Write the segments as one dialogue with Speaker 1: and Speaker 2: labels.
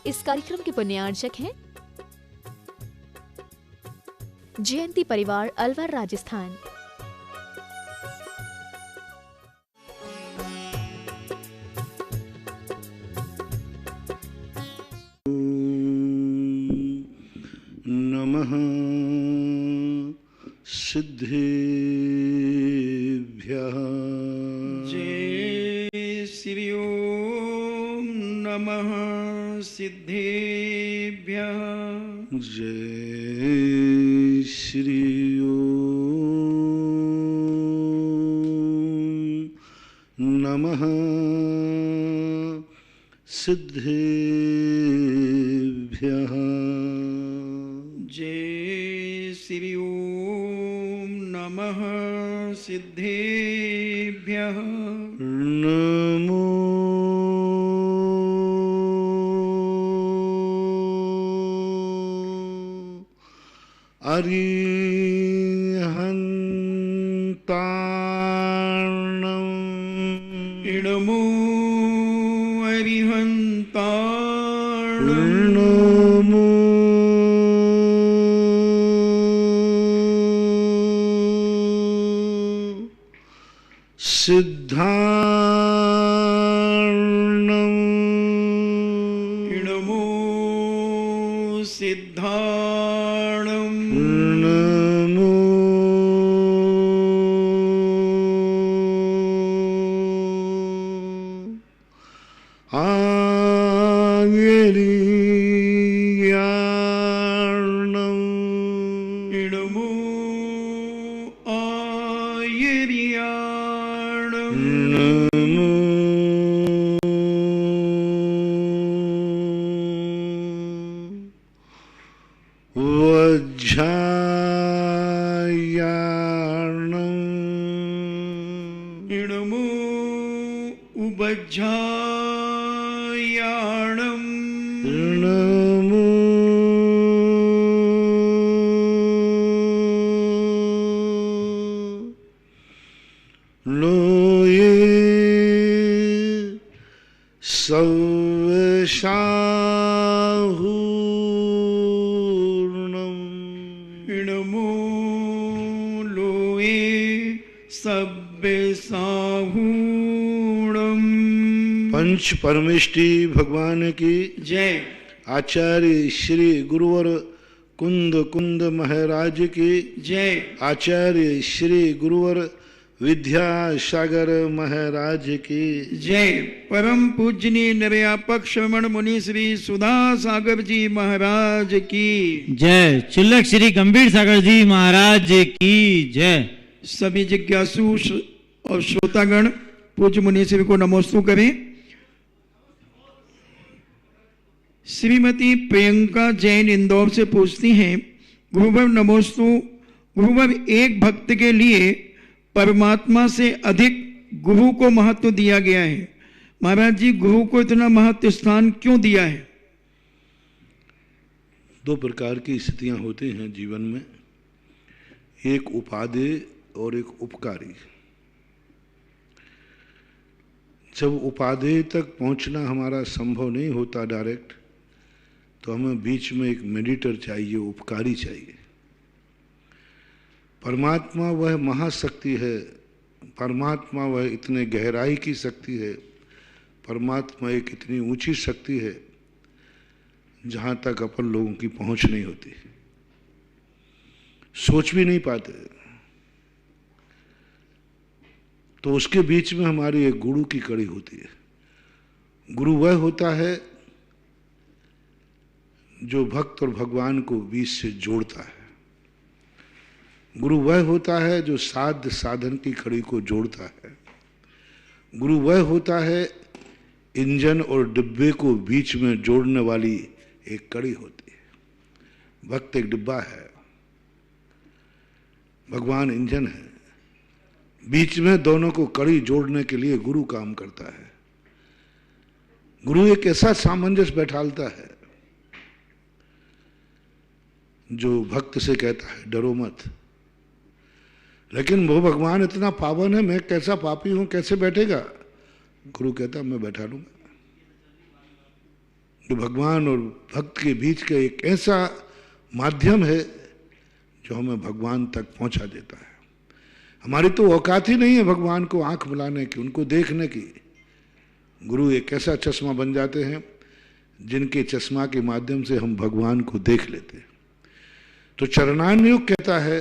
Speaker 1: इस कार्यक्रम के पुण्यार्चक हैं जयंती परिवार अलवर राजस्थान।
Speaker 2: नमः सिद्धेभ्यः।
Speaker 3: जय श्री ओम नमः सिद्धेभ्यः।
Speaker 2: जय श्री ओम नमः सिद्धेभ्यः।
Speaker 3: जय श्री ओम नमः सिद्धेभ्यः।
Speaker 2: नमो अरिहन्ताणं।
Speaker 3: इडमो अरिहन्ताणं।
Speaker 2: नमो सिद्धार्णं।
Speaker 3: इडमो सिद्धार्णं।
Speaker 2: नमो आयर्यार्णं।
Speaker 3: इडमो आयर्यार्णं।
Speaker 2: नमो वज्झायार्णं।
Speaker 3: इडमो उबज्झायार्णं।
Speaker 2: नमो लोये सव्यसाहूर्णं।
Speaker 3: इडमो लोये सव्यसाहूर्णं।
Speaker 2: पंच परमेष्टि भगवान की
Speaker 3: जय।
Speaker 2: आचार्य श्री गुरुवर कुंद कुंद महाराज की
Speaker 3: जय।
Speaker 2: आचार्य श्री गुरुवर विद्यासागर महाराज की
Speaker 3: जय। परम पूजनीय निर्यापक श्रवण मुनि श्री सुधा सागर जी महाराज की
Speaker 4: जय। चिल्लक श्री गंभीर सागर जी महाराज की जय।
Speaker 3: सभी जिज्ञासु और श्रोतागण पूज्य मुनि श्री को नमोस्तु करें। श्रीमती प्रियंका जैन इंदौर से पूछती हैं, गुरुवर नमोस्तु। गुरुवर, एक भक्त के लिए परमात्मा से अधिक गुरु को महत्व दिया गया है। महाराज जी, गुरु को इतना महत्व स्थान क्यों दिया है?
Speaker 2: दो प्रकार की स्थितियां होती हैं जीवन में, एक उपादेय और एक उपकारी। जब उपादेय तक पहुंचना हमारा संभव नहीं होता डायरेक्ट, तो हमें बीच में एक मेडिटर चाहिए, उपकारी चाहिए। परमात्मा वह महाशक्ति है, परमात्मा वह इतने गहराई की शक्ति है, परमात्मा एक इतनी ऊंची शक्ति है जहाँ तक अपन लोगों की पहुँच नहीं होती, सोच भी नहीं पाते। तो उसके बीच में हमारी एक गुरु की कड़ी होती है। गुरु वह होता है जो भक्त और भगवान को बीच से जोड़ता है। गुरु वह होता है जो साध्य साधन की कड़ी को जोड़ता है। गुरु वह होता है इंजन और डिब्बे को बीच में जोड़ने वाली एक कड़ी होती है। भक्त एक डिब्बा है, भगवान इंजन है, बीच में दोनों को कड़ी जोड़ने के लिए गुरु काम करता है। गुरु एक ऐसा सामंजस्य बैठालता है जो भक्त से कहता है डरो मत, लेकिन वो भगवान इतना पावन है, मैं कैसा पापी हूं, कैसे बैठेगा? गुरु कहता मैं बैठा लूंगा। जो भगवान और भक्त के बीच का एक ऐसा माध्यम है जो हमें भगवान तक पहुंचा देता है। हमारी तो औकात ही नहीं है भगवान को आंख मिलाने की, उनको देखने की। गुरु एक ऐसा चश्मा बन जाते हैं जिनके चश्मा के माध्यम से हम भगवान को देख लेते हैं। तो चरणानुयोग कहता है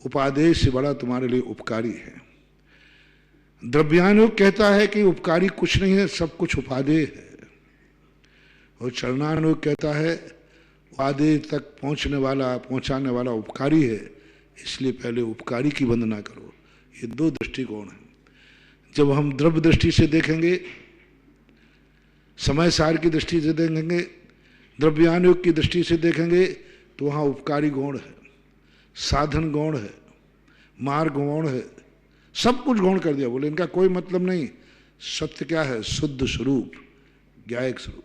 Speaker 2: उपादेश से बड़ा तुम्हारे लिए उपकारी है। द्रव्यानुयोग कहता है कि उपकारी कुछ नहीं है, सब कुछ उपादेय है। और चरणानुयोग कहता है उपादेय तक पहुंचाने वाला उपकारी है, इसलिए पहले उपकारी की वंदना करो। ये दो दृष्टिकोण हैं। जब हम द्रव्य दृष्टि से देखेंगे, समय सार की दृष्टि से देखेंगे, द्रव्यानुयोग की दृष्टि से देखेंगे, तो वहाँ उपकारी गौण है, साधन गौण है, मार्ग गौण है, सब कुछ गौण कर दिया। बोले इनका कोई मतलब नहीं। सत्य क्या है? शुद्ध स्वरूप, ज्ञायक स्वरूप।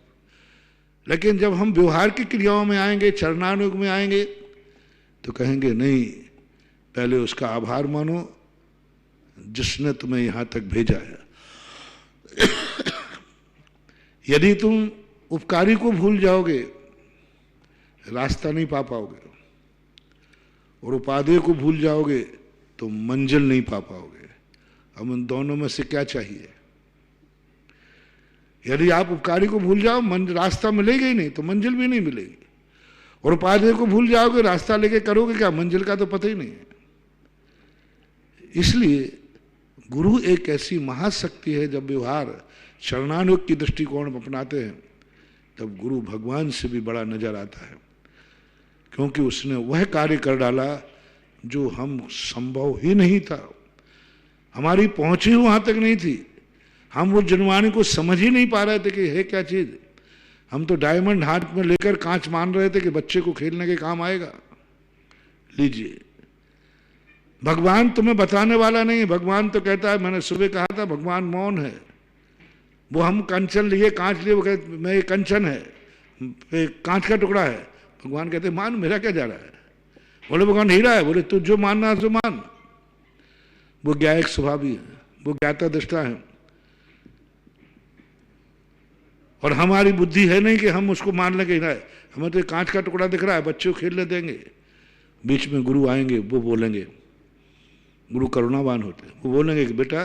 Speaker 2: लेकिन जब हम व्यवहार की क्रियाओं में आएंगे, चरणानुयोग में आएंगे, तो कहेंगे नहीं, पहले उसका आभार मानो जिसने तुम्हें यहां तक भेजा है। यदि तुम उपकारी को भूल जाओगे, रास्ता नहीं पा पाओगे, और उपादेय को भूल जाओगे तो मंजिल नहीं पा पाओगे। अब उन दोनों में से क्या चाहिए? यदि आप उपकारी को भूल जाओ, रास्ता मिलेगा ही नहीं, तो मंजिल भी नहीं मिलेगी। और उपादेय को भूल जाओगे, रास्ता लेके करोगे क्या? मंजिल का तो पता ही नहीं है। इसलिए गुरु एक ऐसी महाशक्ति है, जब व्यवहार शरणानुयोग की दृष्टिकोण अपनाते हैं तब गुरु भगवान से भी बड़ा नजर आता है, क्योंकि उसने वह कार्य कर डाला जो हम संभव ही नहीं था, हमारी पहुंच ही वहां तक नहीं थी। हम वो जनवाणी को समझ ही नहीं पा रहे थे कि है क्या चीज। हम तो डायमंड हाथ में लेकर कांच मान रहे थे कि बच्चे को खेलने के काम आएगा। लीजिए, भगवान तुम्हें बताने वाला नहीं है। भगवान तो कहता है, मैंने सुबह कहा था भगवान मौन है। वो हम कंचन लिए, कांच लिए, वो कहते मैं ये कंचन है, कांच का टुकड़ा है। भगवान कहते मान, मेरा क्या जा रहा है? बोले भगवान हीरा है। बोले तू जो मानना है सो मान। वो ज्ञायक स्वभावी है, वो ज्ञाता दृष्टा है। और हमारी बुद्धि है नहीं कि हम उसको मान लेंगे। हीरा है, हमें तो कांच का टुकड़ा दिख रहा है, बच्चे को खेलने देंगे। बीच में गुरु आएंगे, वो बोलेंगे, गुरु करुणावान होते हैं, वो बोलेंगे कि बेटा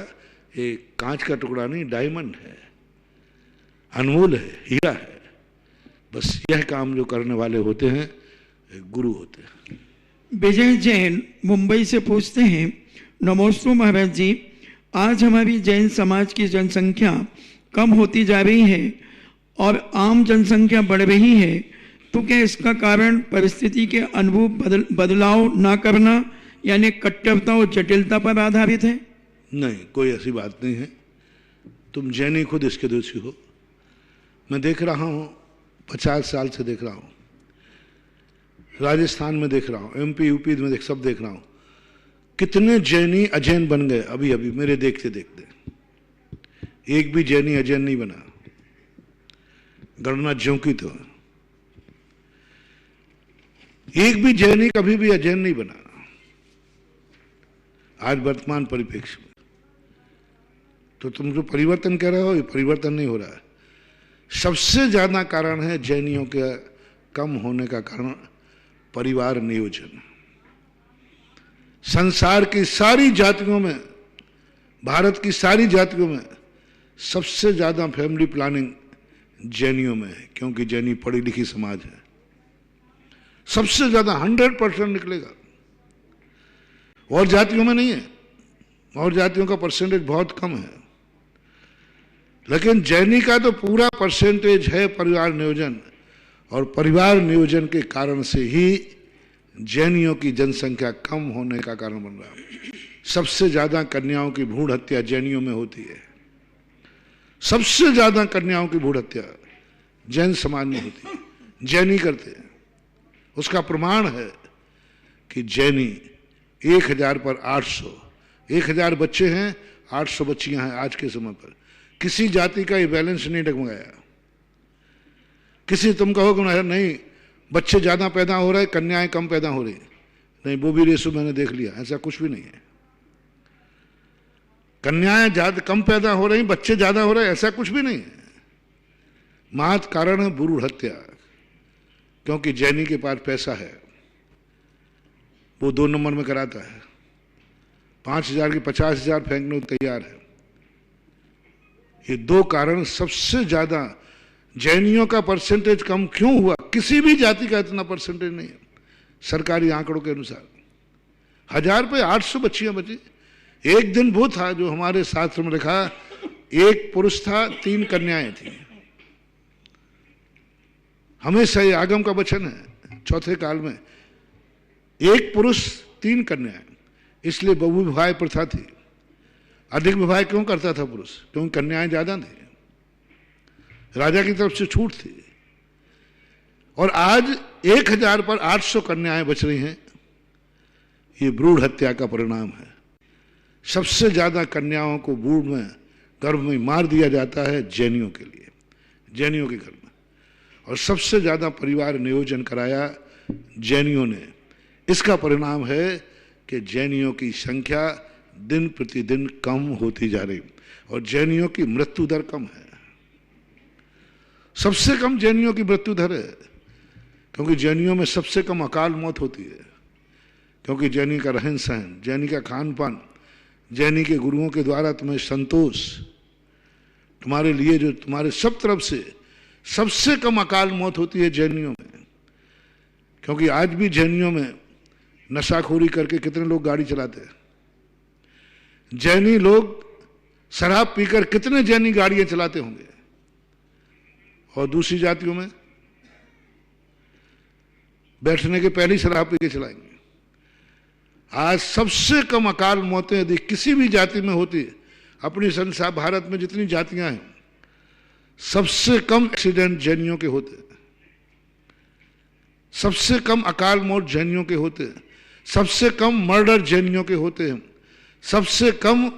Speaker 2: ये कांच का टुकड़ा नहीं, डायमंड है, अनमोल है, हीरा है। बस यह काम जो करने वाले होते हैं गुरु होते हैं।
Speaker 3: विजय जैन मुंबई से पूछते हैं, नमोस्तु महाराज जी, आज हमारी जैन समाज की जनसंख्या कम होती जा रही है और आम जनसंख्या बढ़ रही है, तो क्या इसका कारण परिस्थिति के अनुरूप बदलाव ना करना यानी कट्टरता और जटिलता पर आधारित है?
Speaker 2: नहीं, कोई ऐसी बात नहीं है। तुम जैनी खुद इसके दोषी हो। मैं देख रहा हूँ, 50 साल से देख रहा हूँ, राजस्थान में देख रहा हूँ, MP UP में सब देख रहा हूँ, कितने जैनी अजैन बन गए अभी अभी मेरे देखते देखते। एक भी जैनी अजैन नहीं बना, गणना ज्यों की तो। एक भी जैनी कभी भी अजैन नहीं बना आज वर्तमान परिप्रेक्ष्य में। तो तुम जो परिवर्तन कह रहे हो, ये परिवर्तन नहीं हो रहा है। सबसे ज्यादा कारण है जैनियों के कम होने का कारण परिवार नियोजन। संसार की सारी जातियों में, भारत की सारी जातियों में सबसे ज्यादा फैमिली प्लानिंग जैनियों में है, क्योंकि जैनी पढ़ी लिखी समाज है। सबसे ज्यादा 100% निकलेगा, और जातियों में नहीं है। और जातियों का परसेंटेज बहुत कम है, लेकिन जैनी का तो पूरा परसेंटेज है परिवार नियोजन। और परिवार नियोजन के कारण से ही जैनियों की जनसंख्या कम होने का कारण बन रहा है। सबसे ज्यादा कन्याओं की भ्रूण हत्या जैनियों में होती है। सबसे ज्यादा कन्याओं की भ्रूण हत्या जैन समाज में होती है, जैनी करते हैं। उसका प्रमाण है कि जैनी 1000 पर 800, 1000 बच्चे हैं, 800 बच्चियां हैं आज के समय पर। किसी जाति का ये बैलेंस नहीं डगमगाया। किसी तुम कहोगे नहीं बच्चे ज्यादा पैदा हो रहे, कन्याएं कम पैदा हो रही, नहीं, वो भी रेशो मैंने देख लिया, ऐसा कुछ भी नहीं है। कन्याएं ज्यादा कम पैदा हो रही, बच्चे ज्यादा हो रहे, ऐसा कुछ भी नहीं है। महत् कारण है भ्रूण हत्या, क्योंकि जैनी के पास पैसा है, वो 2 नंबर में कराता है, 5,000 के 50,000 फेंकने को तैयार है। ये 2 कारण सबसे ज्यादा जैनियों का परसेंटेज कम क्यों हुआ? किसी भी जाति का इतना परसेंटेज नहीं है सरकारी आंकड़ों के अनुसार। 1000 पे 800 बच्चियां बची। एक दिन वो था जो हमारे शास्त्र में लिखा, 1 पुरुष था 3 कन्याएं थी। हमेशा ये आगम का वचन है, चौथे काल में 1 पुरुष 3 कन्याएं, इसलिए बहुविवाह प्रथा थी। अधिक विवाह क्यों करता था पुरुष? क्योंकि कन्याएं ज्यादा थी, राजा की तरफ से छूट थी। और आज 1000 पर 800 कन्याएं बच रही हैं। ये भ्रूण हत्या का परिणाम है। सबसे ज्यादा कन्याओं को भ्रूण में, गर्भ में मार दिया जाता है जैनियों के लिए, जैनियों के घर में। और सबसे ज्यादा परिवार नियोजन कराया जैनियों ने। इसका परिणाम है कि जैनियों की संख्या दिन प्रतिदिन कम होती जा रही और जैनियों की मृत्यु दर कम है। सबसे कम जैनियों की मृत्यु दर है, क्योंकि जैनियों में सबसे कम अकाल मौत होती है। क्योंकि जैनी का रहन सहन, जैनी का खान पान, जैनी के गुरुओं के द्वारा तुम्हें संतोष, तुम्हारे लिए जो तुम्हारे सब तरफ से सबसे कम अकाल मौत होती है जैनियों में। क्योंकि आज भी जैनियों में नशाखोरी करके कितने लोग गाड़ी चलाते हैं। जैनी लोग शराब पीकर कितने जैनी गाड़ियां चलाते होंगे। और दूसरी जातियों में बैठने के पहले ही शराब पी के चलाएंगे। आज सबसे कम अकाल मौतें यदि किसी भी जाति में होती है, अपनी संसार भारत में जितनी जातियां हैं, सबसे कम एक्सीडेंट जैनियों के होते हैं, सबसे कम अकाल मौत जैनियों के होते हैं, सबसे कम मर्डर जैनियों के होते हैं, सबसे कम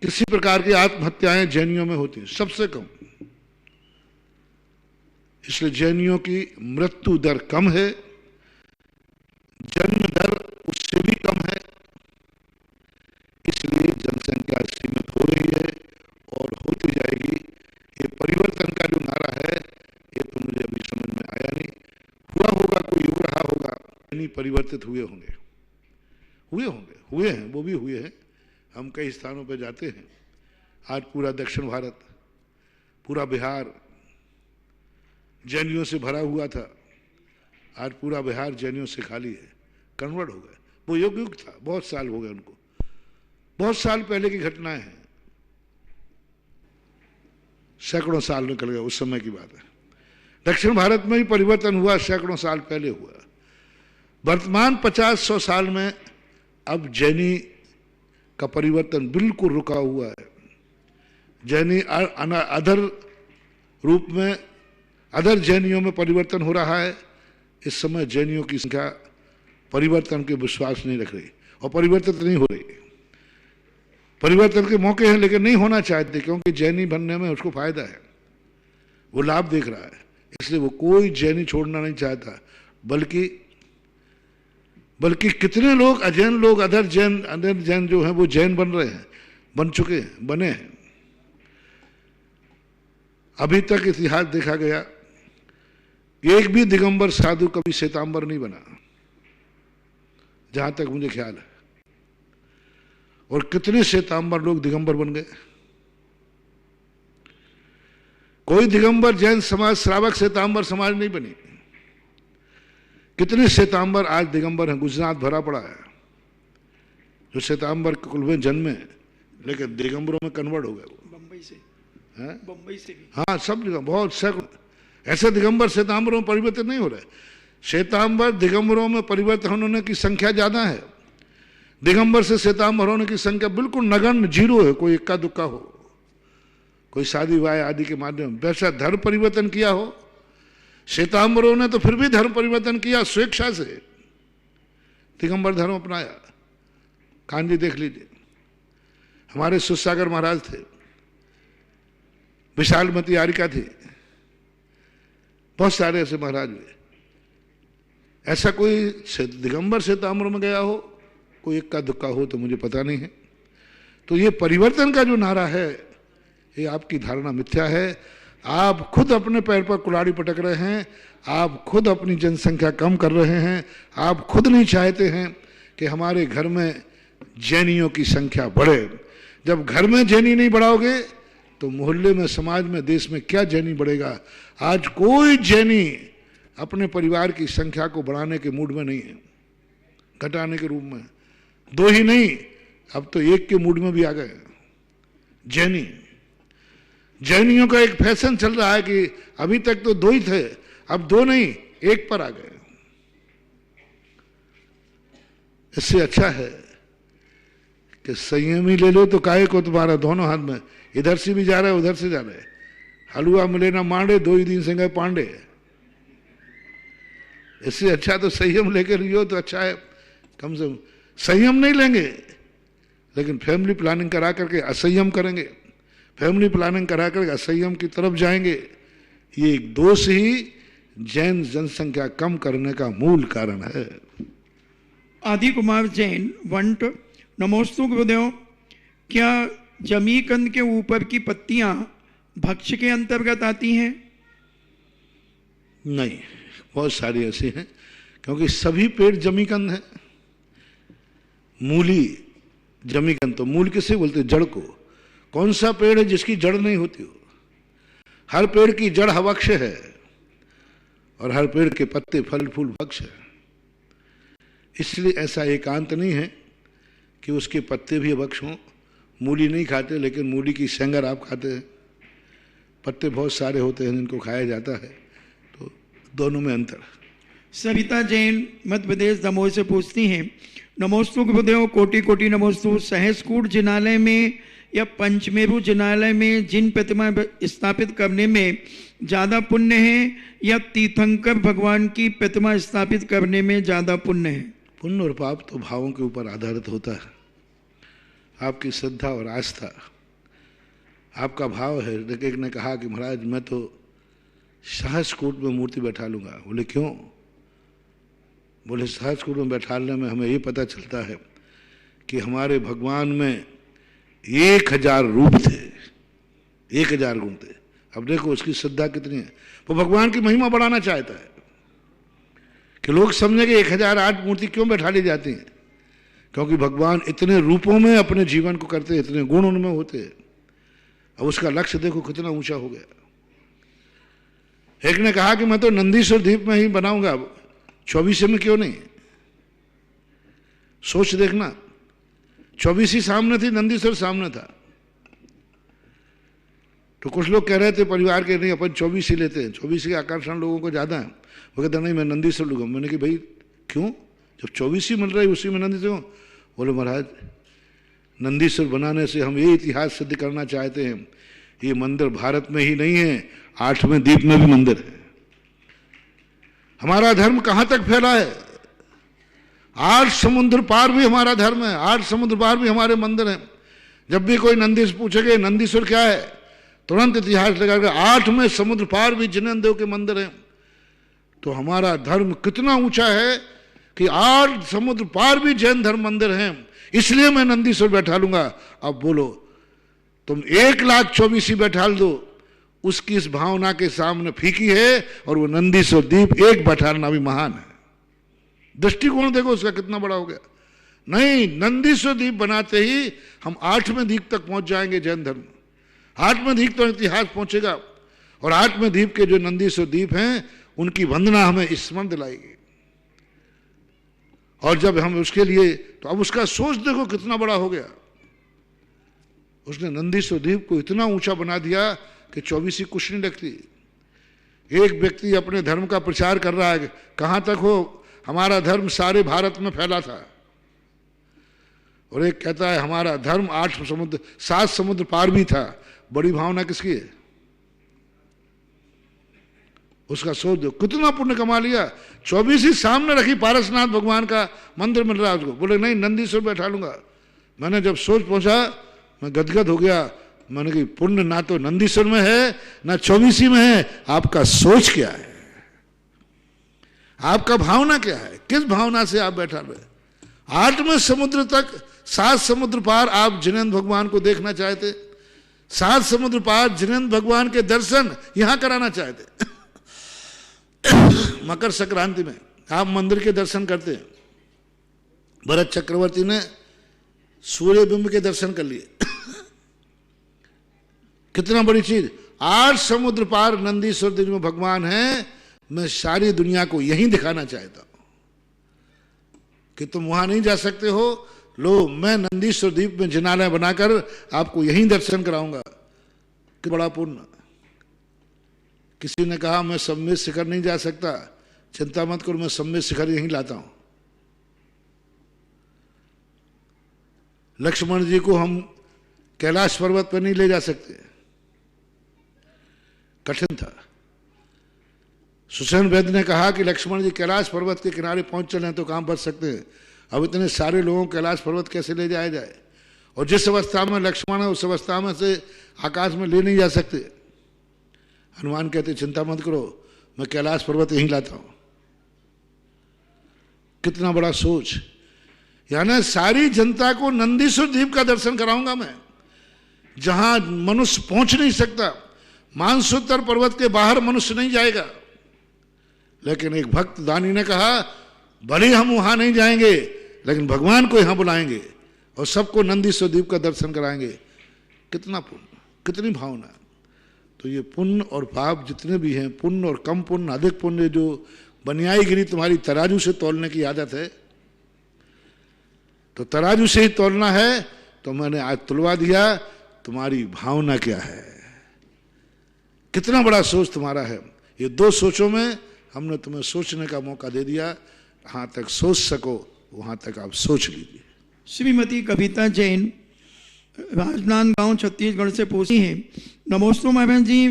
Speaker 2: किसी प्रकार की आत्महत्याएं जैनियों में होती हैं, सबसे कम। इसलिए जैनियों की मृत्यु दर कम है, जन्म दर उससे भी कम है। इसलिए जनसंख्या सीमित हो रही है और होती जाएगी। ये परिवर्तन का जो नारा है, ये तो मुझे अभी समझ में आया नहीं। हुआ होगा, कोई हो रहा होगा, नहीं परिवर्तित हुए होंगे, हुए हैं, वो भी हुए हैं। हम कई स्थानों पर जाते हैं। आज पूरा दक्षिण भारत, पूरा बिहार जैनियों से भरा हुआ था। आज पूरा बिहार जैनियों से खाली है, कन्वर्ट हो गए। वो युग था, बहुत साल हो गए उनको, बहुत साल पहले की घटनाएं हैं, सैकड़ों साल निकल गए, उस समय की बात है। दक्षिण भारत में ही परिवर्तन हुआ, सैकड़ों साल पहले हुआ। वर्तमान 50-100 साल में अब जैनी का परिवर्तन बिल्कुल रुका हुआ है। जैनी अदर रूप में, अदर जैनियों में परिवर्तन हो रहा है। इस समय जैनियों की संख्या परिवर्तन के विश्वास नहीं रख रही और परिवर्तित नहीं हो रही। परिवर्तन के मौके हैं लेकिन नहीं होना चाहते, क्योंकि जैनी बनने में उसको फायदा है, वो लाभ देख रहा है। इसलिए वो कोई जैनी छोड़ना नहीं चाहता। बल्कि कितने लोग अजैन लोग, अदर जैन जो हैं वो जैन बन रहे हैं, बन चुके हैं, बने हैं। अभी तक इतिहास देखा गया, एक भी दिगंबर साधु कभी श्वेतांबर नहीं बना, जहां तक मुझे ख्याल है। और कितने श्वेतांबर लोग दिगंबर बन गए। कोई दिगंबर जैन समाज, श्रावक श्वेतांबर समाज नहीं बनी। कितने श्वेतांबर आज दिगंबर हैं, गुजरात भरा पड़ा है, जो श्वेतांबर के कुल में जन्मे लेकिन दिगंबरों में कन्वर्ट हो गए। वो
Speaker 3: बंबई से,
Speaker 2: हैं?
Speaker 3: बंबई से भी,
Speaker 2: हाँ, सब जगह बहुत सैकड़ों ऐसे दिगंबर श्वेतांबरों में परिवर्तन नहीं हो रहे। श्वेतांबर दिगंबरों में परिवर्तन होने की संख्या ज्यादा है। दिगंबर से श्वेतांबर होने की संख्या बिल्कुल नगण्य, 0 है। कोई इक्का दुक्का हो, कोई शादी विवाह आदि के माध्यम, वैसा धर्म परिवर्तन किया हो। श्वेतांबरों ने तो फिर भी धर्म परिवर्तन किया स्वेच्छा से, दिगंबर धर्म अपनाया। कांजी देख लीजिए, हमारे सुसागर महाराज थे, विशालमती आरिका थी, बहुत सारे ऐसे महाराज हुए। ऐसा कोई दिगंबर श्वेतांबर में गया हो, कोई इक्का दुक्का हो तो मुझे पता नहीं है। तो ये परिवर्तन का जो नारा है, ये आपकी धारणा मिथ्या है। आप खुद अपने पैर पर कुल्हाड़ी पटक रहे हैं, आप खुद अपनी जनसंख्या कम कर रहे हैं, आप खुद नहीं चाहते हैं कि हमारे घर में जैनियों की संख्या बढ़े। जब घर में जैनी नहीं बढ़ाओगे तो मोहल्ले में, समाज में, देश में क्या जैनी बढ़ेगा। आज कोई जैनी अपने परिवार की संख्या को बढ़ाने के मूड में नहीं है, घटाने के रूप में। 2 ही नहीं, अब तो 1 के मूड में भी आ गए जैनी। जैनियों का एक फैशन चल रहा है कि अभी तक तो 2 ही थे, अब 2 नहीं 1 पर आ गए। इससे अच्छा है कि संयम ही ले लो, तो काहे को तुम्हारा दोनों हाथ में, इधर से भी जा रहा है उधर से जा रहा है। हलवा मिले ना मांडे, 2 ही दिन से गए पांडे। इससे अच्छा तो संयम लेकर लियो तो अच्छा है। कम से कम संयम नहीं लेंगे, लेकिन फैमिली प्लानिंग करा करके असंयम करेंगे, फैमिली प्लानिंग करा करके असंयम की तरफ जाएंगे। ये एक दोष ही जैन जनसंख्या कम करने का मूल कारण है।
Speaker 3: आदि कुमार जैन वंट, नमोस्तु गुरुदेव। क्या जमीकंद के ऊपर की पत्तियां भक्ष्य के अंतर्गत आती हैं?
Speaker 2: नहीं, बहुत सारी ऐसी हैं, क्योंकि सभी पेड़ जमीकंद हैं। मूली जमीकंद, तो मूल किसे बोलते? जड़ को। कौन सा पेड़ है जिसकी जड़ नहीं होती हो? हर पेड़ की जड़ हवक्ष है और हर पेड़ के पत्ते, फल फूल भक्ष है। इसलिए ऐसा एकांत नहीं है कि उसके पत्ते भी अभक्ष हों। मूली नहीं खाते, लेकिन मूली की सेंगर आप खाते हैं। पत्ते बहुत सारे होते हैं जिनको खाया जाता है, तो दोनों में अंतर।
Speaker 3: सरिता जैन मध्य प्रदेश दमोह से पूछती हैं, नमोस्तु गुरुदेव, कोटि कोटि नमोस्तु। सहसकूट जिनालय में या पंचमेरु जिनालय में जिन प्रतिमा स्थापित करने में ज्यादा पुण्य है या तीर्थंकर भगवान की प्रतिमा स्थापित करने में ज्यादा पुण्य है?
Speaker 2: पुण्य और पाप तो भावों के ऊपर आधारित होता है। आपकी श्रद्धा और आस्था, आपका भाव है। एक ने कहा कि महाराज मैं तो सहस्रकूट में मूर्ति बैठा लूंगा। बोले क्यों? बोले सहस्रकूट में बैठाने में हमें ये पता चलता है कि हमारे भगवान में 1000 रूप थे, 1000 गुण थे। अब देखो उसकी श्रद्धा कितनी है। वो भगवान की महिमा बढ़ाना चाहता है कि लोग समझेंगे 1008 मूर्ति क्यों बैठा ली जाती हैं, क्योंकि भगवान इतने रूपों में अपने जीवन को करते, इतने गुण उनमें होते हैं। अब उसका लक्ष्य देखो कितना ऊंचा हो गया। एक ने कहा कि मैं तो नंदीश्वर द्वीप में ही बनाऊंगा, 24 में क्यों नहीं? सोच देखना, 24 ही सामने थी, नंदीश्वर सामने था। तो कुछ लोग कह रहे थे परिवार के, नहीं अपन 24 ही लेते हैं, 24 के आकर्षण लोगों को ज्यादा है। वो कहते नहीं मैं नंदीश्वर लूंगा। मैंने कि भाई क्यों, जब 24 ही मिल रहा है उसी में नंदीश्वर। बोले महाराज नंदीश्वर बनाने से हम ये इतिहास सिद्ध करना चाहते हैं, ये मंदिर भारत में ही नहीं है, 8वें द्वीप में भी मंदिर है। हमारा धर्म कहां तक फैला है? 8 समुद्र पार भी हमारा धर्म है, 8 समुद्र पार भी हमारे मंदिर हैं। जब भी कोई नंदीश्वर पूछेगा नंदीश्वर क्या है, तुरंत इतिहास लगाकर 8वें समुद्र पार भी जिनेन्द्र देव के मंदिर हैं। तो हमारा धर्म कितना ऊंचा है कि 8 समुद्र पार भी जैन धर्म मंदिर हैं, इसलिए मैं नंदीश्वर बैठा लूंगा। अब बोलो तुम 1,24,000 बैठा दो, उसकी इस भावना के सामने फीकी है, और वो नंदीश्वर द्वीप एक बैठाना भी महान है। दृष्टिकोण देखो उसका कितना बड़ा हो गया। नहीं, नंदीश्वर द्वीप बनाते ही हम 8वें द्वीप तक पहुंच जाएंगे जैन धर्म। 8वें द्वीप तक इतिहास पहुंचेगा, और 8वें द्वीप के जो नंदीश्वर द्वीप हैं उनकी वंदना हमें स्मरण दिलाएगी। और जब हम उसके लिए, तो अब उसका सोच देखो कितना बड़ा हो गया। उसने नंदीश्वर द्वीप को इतना ऊंचा बना दिया कि 24 कुछ नहीं लगती। एक व्यक्ति अपने धर्म का प्रचार कर रहा है, कहां तक हो, हमारा धर्म सारे भारत में फैला था। और एक कहता है हमारा धर्म 7 समुद्र पार भी था। बड़ी भावना किसकी है? उसका सोच दो कितना पुण्य कमा लिया। 24 ही सामने रखी, पारसनाथ भगवान का मंदिर मिल रहा है उसको। बोले नहीं नंदीश्वर बैठा लूंगा। मैंने जब सोच पहुंचा मैं गदगद हो गया। मैंने कि पुण्य ना तो नंदीश्वर में है ना 24 में है, आपका सोच क्या है, आपका भावना क्या है, किस भावना से आप बैठा रहे। 8वें समुद्र तक, 7 समुद्र पार आप जिनेन्द्र भगवान को देखना चाहते, सात समुद्र पार जिनेंद्र भगवान के दर्शन यहां कराना चाहते। मकर संक्रांति में आप मंदिर के दर्शन करते हैं। भरत चक्रवर्ती ने सूर्य बिंब के दर्शन कर लिए। कितना बड़ी चीज। 8 समुद्र पार नंदीश्वर द्वीप में भगवान है। मैं सारी दुनिया को यही दिखाना चाहता हूं कि तुम वहां नहीं जा सकते हो। लो, मैं नंदीश्वर द्वीप में जिनालय बनाकर आपको यहीं दर्शन कराऊंगा। कि बड़ा पुण्य। किसी ने कहा मैं सम्मेद शिखर नहीं जा सकता, चिंता मत करो, मैं सम्मेद शिखर यहीं लाता हूं। लक्ष्मण जी को हम कैलाश पर्वत पर नहीं ले जा सकते, कठिन था। सुषेण वैद्य ने कहा कि लक्ष्मण जी कैलाश पर्वत के किनारे पहुंच चले तो कहां बच सकते हैं। अब इतने सारे लोगों को कैलाश पर्वत कैसे ले जाया जाए। और जिस अवस्था में लक्ष्मण है उस अवस्था में से आकाश में ले नहीं जा सकते। हनुमान कहते चिंता मत करो, मैं कैलाश पर्वत यहीं लाता हूं। कितना बड़ा सोच। यानी सारी जनता को नंदीश्वर द्वीप का दर्शन कराऊंगा मैं, जहां मनुष्य पहुंच नहीं सकता। मानसोत्तर पर्वत के बाहर मनुष्य नहीं जाएगा। लेकिन एक भक्त दानी ने कहा भले हम वहां नहीं जाएंगे लेकिन भगवान को यहां बुलाएंगे और सबको नंदीश्वर द्वीप का दर्शन कराएंगे। कितना पुण्य, कितनी भावना। तो ये पुण्य और पाप जितने भी हैं, पुण्य और कम पुण्य, अधिक पुण्य, जो बनियाईगिरी तुम्हारी तराजू से तौलने की आदत है, तो तराजू से ही तौलना है। तो मैंने आज तुलवा दिया तुम्हारी भावना क्या है, कितना बड़ा सोच तुम्हारा है। ये 2 सोचों में हमने तुम्हें सोचने का मौका दे दिया। जहां तक सोच सको वहां तक आप सोच लीजिए।
Speaker 3: श्रीमती कविता जैन राजनांदगांव छत्तीसगढ़ से पूछती हैं, नमोस्तु महाराज जी,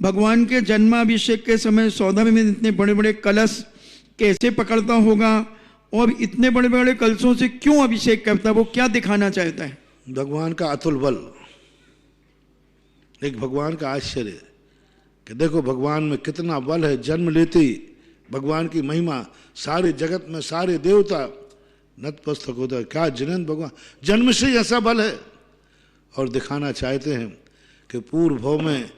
Speaker 3: भगवान के जन्माभिषेक के समय सौदा में इतने बड़े बड़े कलश कैसे पकड़ता होगा और इतने बड़े बड़े कलशों से क्यों अभिषेक करता है, वो क्या दिखाना चाहता है।
Speaker 2: भगवान का अतुल बल, एक भगवान का आश्चर्य कि देखो भगवान में कितना बल है। जन्म लेते ही भगवान की महिमा, सारे जगत में सारे देवता नतमस्तक होता है। क्या जिनेंद्र भगवान जन्म से ही ऐसा बल है। और दिखाना चाहते हैं कि पूर्व भव में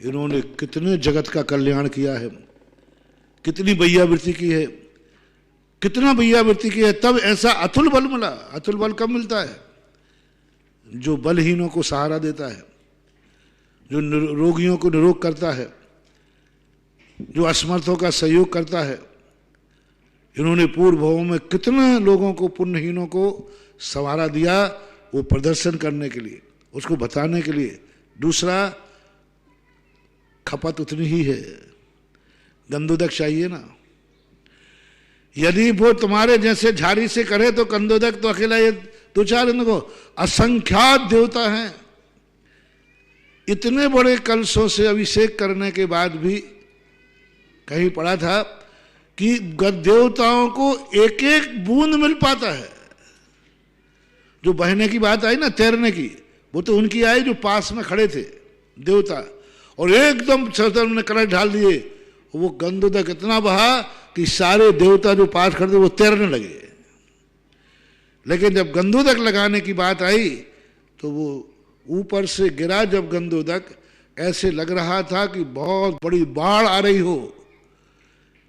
Speaker 2: इन्होंने कितने जगत का कल्याण किया है, कितनी बैयावृत्ति की है, कितना बैयावृत्ति की है, तब ऐसा अतुल बल मिला। अतुल बल कब मिलता है? जो बलहीनों को सहारा देता है, जो रोगियों को निरोग करता है, जो असमर्थों का सहयोग करता है। इन्होंने पूर्व भवों में कितने लोगों को, पुण्यहीनों को सहारा दिया, वो प्रदर्शन करने के लिए, उसको बताने के लिए। दूसरा, खपत उतनी ही है, गंदोदक चाहिए ना। यदि वो तुम्हारे जैसे झाड़ी से करे तो गंदोदक तो अकेला ये 2-4 इनको असंख्यात देवता हैं। इतने बड़े कलशों से अभिषेक करने के बाद भी कहीं पढ़ा था कि देवताओं को एक एक बूंद मिल पाता है। जो बहने की बात आई ना, तैरने की, वो तो उनकी आई जो पास में खड़े थे देवता, और एकदम चौथर ने कलश ढाल दिए। वो गंदोदक इतना बहा कि सारे देवता जो पास खड़े थे वो तैरने लगे। लेकिन जब गंदोदक लगाने की बात आई तो वो ऊपर से गिरा। जब गंदोदक, ऐसे लग रहा था कि बहुत बड़ी बाढ़ आ रही हो।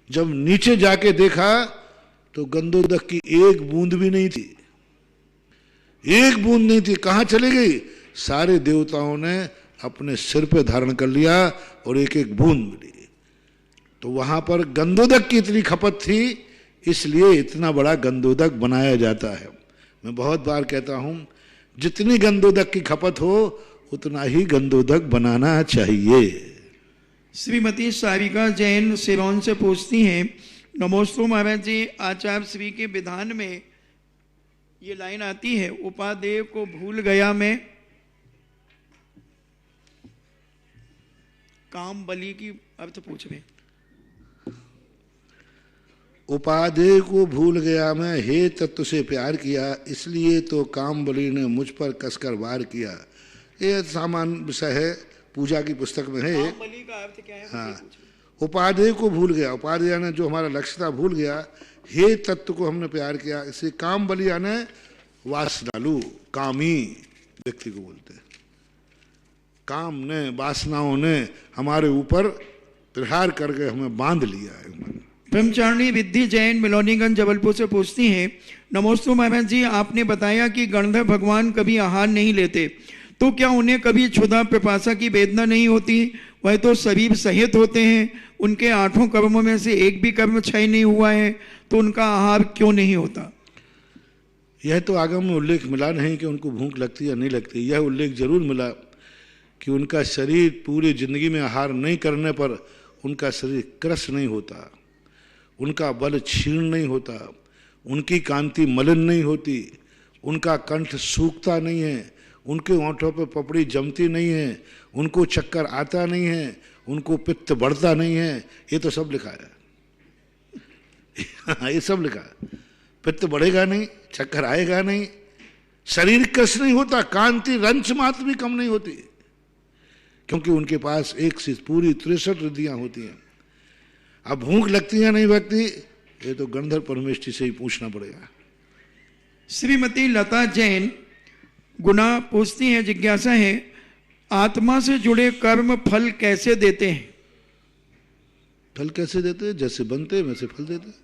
Speaker 2: जब नीचे जाके देखा तो गंदोदक की एक बूंद भी नहीं थी, एक बूंद नहीं थी। कहां चली गई? सारे देवताओं ने अपने सिर पे धारण कर लिया और एक एक बूंद मिली। तो वहां पर गंदोदक की इतनी खपत थी, इसलिए इतना बड़ा गंदोदक बनाया जाता है। मैं बहुत बार कहता हूं, जितनी गंदोदक की खपत हो उतना ही गंदोदक बनाना चाहिए।
Speaker 3: श्रीमती सारिका जैन सिरोन से पूछती हैं, नमोस्तु महाराज जी, आचार्य श्री के विधान में ये लाइन आती है, उपादेय को भूल गया मैं, काम बलि की अर्थ पूछ रहे।
Speaker 2: उपादेय को भूल गया मैं, हे तत्व से प्यार किया, इसलिए तो काम बलि ने मुझ पर कसकर वार किया। ये सामान्य विषय है, पूजा की पुस्तक में है।
Speaker 3: काम बलि का अर्थ क्या है?
Speaker 2: हाँ, उपादेय को भूल गया, उपादेय ने जो हमारा लक्ष्य था भूल गया। हे तत्व को हमने प्यार किया, इसे काम बलि यानी वासनालु, कामी व्यक्ति को बोलते हैं। काम ने, वासनाओं ने हमारे ऊपर प्रहार करके हमें बांध लिया है।
Speaker 3: ब्रह्मचारिणी विद्धि जैन मिलोनीगंज जबलपुर से पूछती हैं, नमोस्तु महाराज जी, आपने बताया कि गणधर भगवान कभी आहार नहीं लेते, तो क्या उन्हें कभी क्षुधा पिपासा की वेदना नहीं होती? वह तो शरीर सहित होते हैं, उनके 8 कर्मों में से एक भी कर्म क्षय नहीं हुआ है, तो उनका आहार क्यों नहीं होता?
Speaker 2: यह तो आगम में उल्लेख मिला नहीं कि उनको भूख लगती या नहीं लगती। यह उल्लेख जरूर मिला कि उनका शरीर पूरी जिंदगी में आहार नहीं करने पर उनका शरीर क्रश नहीं होता, उनका बल क्षीण नहीं होता, उनकी कांति मलिन नहीं होती, उनका कंठ सूखता नहीं है, उनके होंठों पर पपड़ी जमती नहीं है, उनको चक्कर आता नहीं है, उनको पित्त बढ़ता नहीं है। ये तो सब लिखा है ये सब लिखा है। पित्त बढ़ेगा नहीं, चक्कर आएगा नहीं, शरीर क्रश नहीं होता, कांति रंच मात्र भी कम नहीं होती, क्योंकि उनके पास एक से पूरी 63 रिद्धियां होती हैं। अब भूख लगती है नहीं व्यक्ति, ये तो गंधर्व परमेष्टि से ही पूछना पड़ेगा।
Speaker 3: श्रीमती लता जैन गुना पूछती हैं, जिज्ञासा है, आत्मा से जुड़े कर्म फल कैसे देते हैं?
Speaker 2: फल कैसे देते हैं? जैसे बनते हैं वैसे फल देते हैं।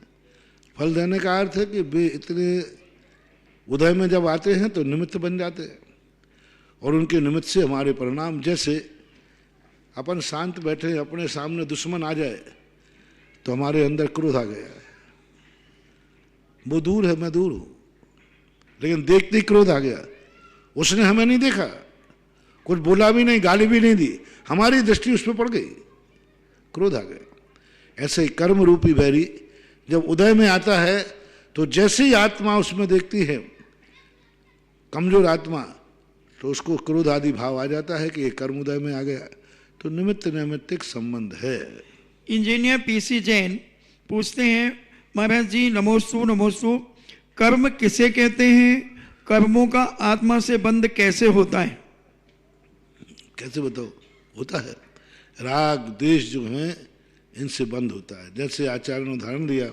Speaker 2: फल देने का अर्थ है कि वे इतने उदय में जब आते हैं तो निमित्त बन जाते हैं, और उनके निमित्त से हमारे परिणाम, जैसे अपन शांत बैठे अपने सामने दुश्मन आ जाए तो हमारे अंदर क्रोध आ गया है, वो दूर है मैं दूर हूं, लेकिन देखते ही क्रोध आ गया। उसने हमें नहीं देखा, कुछ बोला भी नहीं, गाली भी नहीं दी, हमारी दृष्टि उस पर पड़ गई, क्रोध आ गया। ऐसे ही कर्म रूपी बैरी जब उदय में आता है तो जैसे ही आत्मा उसमें देखती है, कमजोर आत्मा, तो उसको क्रोध आदि भाव आ जाता है कि ये कर्म उदय में आ गया, तो निमित्त नैमित्तिक संबंध है।
Speaker 3: इंजीनियर पीसी जैन पूछते हैं, महाराज जी नमोस्तु नमोस्तु, कर्म किसे कहते हैं? कर्मों का आत्मा से बंध कैसे होता है?
Speaker 2: कैसे बताओ? होता है, राग द्वेष जो है इनसे बंद होता है। जैसे आचार्य ने उदाहरण दिया,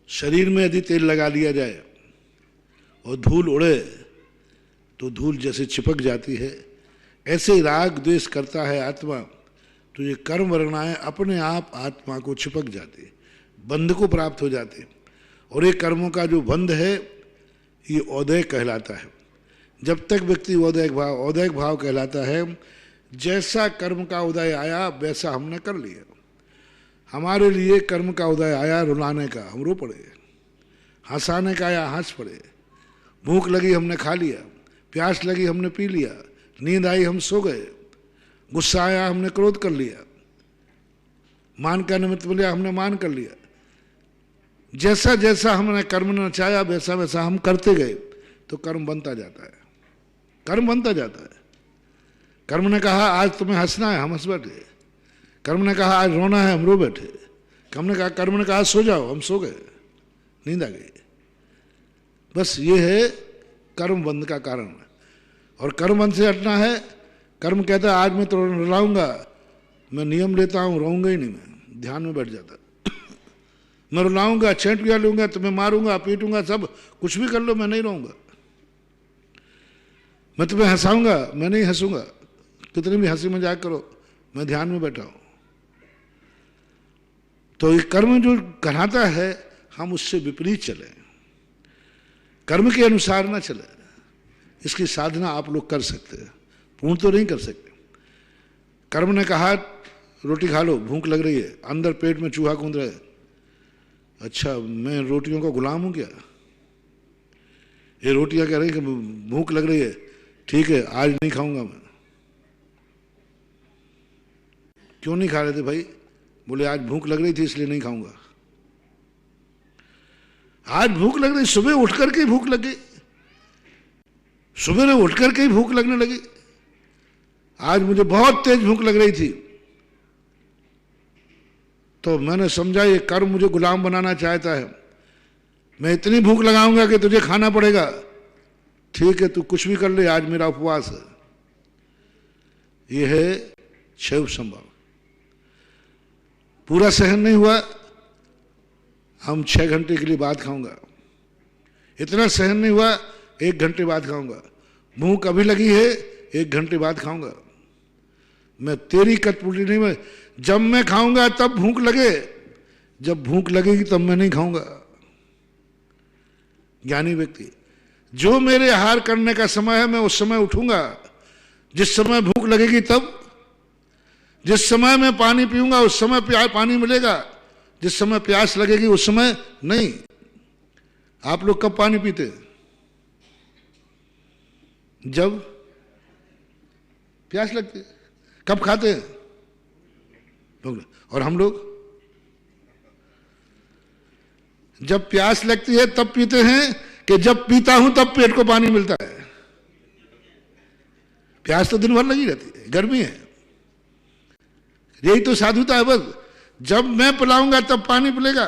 Speaker 2: शरीर में यदि तेल लगा लिया जाए और धूल उड़े तो धूल जैसे चिपक जाती है, ऐसे राग द्वेष करता है आत्मा, तो ये कर्म वर्णाएं अपने आप आत्मा को चिपक जाती, बंध को प्राप्त हो जाते। और ये कर्मों का जो बंध है ये औदय कहलाता है। जब तक व्यक्ति औदयिक भाव कहलाता है, जैसा कर्म का उदय आया वैसा हमने कर लिया। हमारे लिए कर्म का उदय आया रुलाने का, हम रो पड़े, हंसाने का आया हंस पड़े, भूख लगी हमने खा लिया, प्यास लगी हमने पी लिया, नींद आई हम सो गए, गुस्सा आया हमने क्रोध कर लिया, मान का निमित्त मिला हमने मान कर लिया। जैसा जैसा हमने कर्म ने नचाया वैसा वैसा हम करते गए, तो कर्म बनता जाता है, कर्म बनता जाता है। कर्म ने कहा आज तुम्हें हंसना है, हम हंस बैठे। कर्म ने कहा आज रोना है, हम रो बैठे। कर्म ने कहा सो जाओ, हम सो गए, नींद आ गई। बस ये है कर्म बंध का कारण। और कर्म बंध से हटना है, कर्म कहता है आज मैं तो रुलाऊंगा, मैं नियम लेता हूं, रोऊंगा ही नहीं, मैं ध्यान में बैठ जाता, मैं रुलाऊंगा, चेंटिया लूंगा, तुम्हें मारूंगा, पीटूंगा, सब कुछ भी कर लो, मैं नहीं रोऊंगा। मैं तुम्हें हंसाऊंगा, मैं नहीं हंसूंगा, कितनी भी हंसी मजाक करो, मैं ध्यान में बैठा हूं। तो ये कर्म जो कहलाता है, हम उससे विपरीत चले, कर्म के अनुसार ना चले। इसकी साधना आप लोग कर सकते हैं, पूर्ण तो नहीं कर सकते। कर्म ने कहा रोटी खा लो, भूख लग रही है, अंदर पेट में चूहा कूद रहा है, अच्छा मैं रोटियों का गुलाम हूं क्या? ये रोटियां कह रही कि भूख लग रही है, ठीक है आज नहीं खाऊंगा मैं। क्यों नहीं खा रहे थे भाई? बोले आज भूख लग रही थी इसलिए नहीं खाऊंगा। आज भूख लग रही, सुबह उठ करके ही भूख लगी, सुबह उठ करके ही भूख लगने लगी। आज मुझे बहुत तेज भूख लग रही थी, तो मैंने समझा ये कर्म मुझे गुलाम बनाना चाहता है, मैं इतनी भूख लगाऊंगा कि तुझे खाना पड़ेगा। ठीक है तू कुछ भी कर ले, आज मेरा उपवास है। यह है शैव संभव। पूरा सहन नहीं हुआ, हम 6 घंटे के लिए बाद खाऊंगा। इतना सहन नहीं हुआ, 1 घंटे बाद खाऊंगा। भूख अभी लगी है, 1 घंटे बाद खाऊंगा। मैं तेरी कठपुतली नहीं, मैं जब मैं खाऊंगा तब भूख लगे, जब भूख लगेगी तब मैं नहीं खाऊंगा। ज्ञानी व्यक्ति, जो मेरे आहार करने का समय है मैं उस समय उठूंगा, जिस समय भूख लगेगी तब। जिस समय मैं पानी पीऊंगा उस समय पानी मिलेगा, जिस समय प्यास लगेगी उस समय नहीं। आप लोग कब पानी पीते? जब प्यास लगती है। कब खाते हैं? और हम लोग जब प्यास लगती है तब पीते हैं कि जब पीता हूं तब पेट को पानी मिलता है? प्यास तो दिन भर लगी रहती है, गर्मी है। यही तो साधुता है। बस जब मैं पिलाऊंगा तब पानी पिलेगा।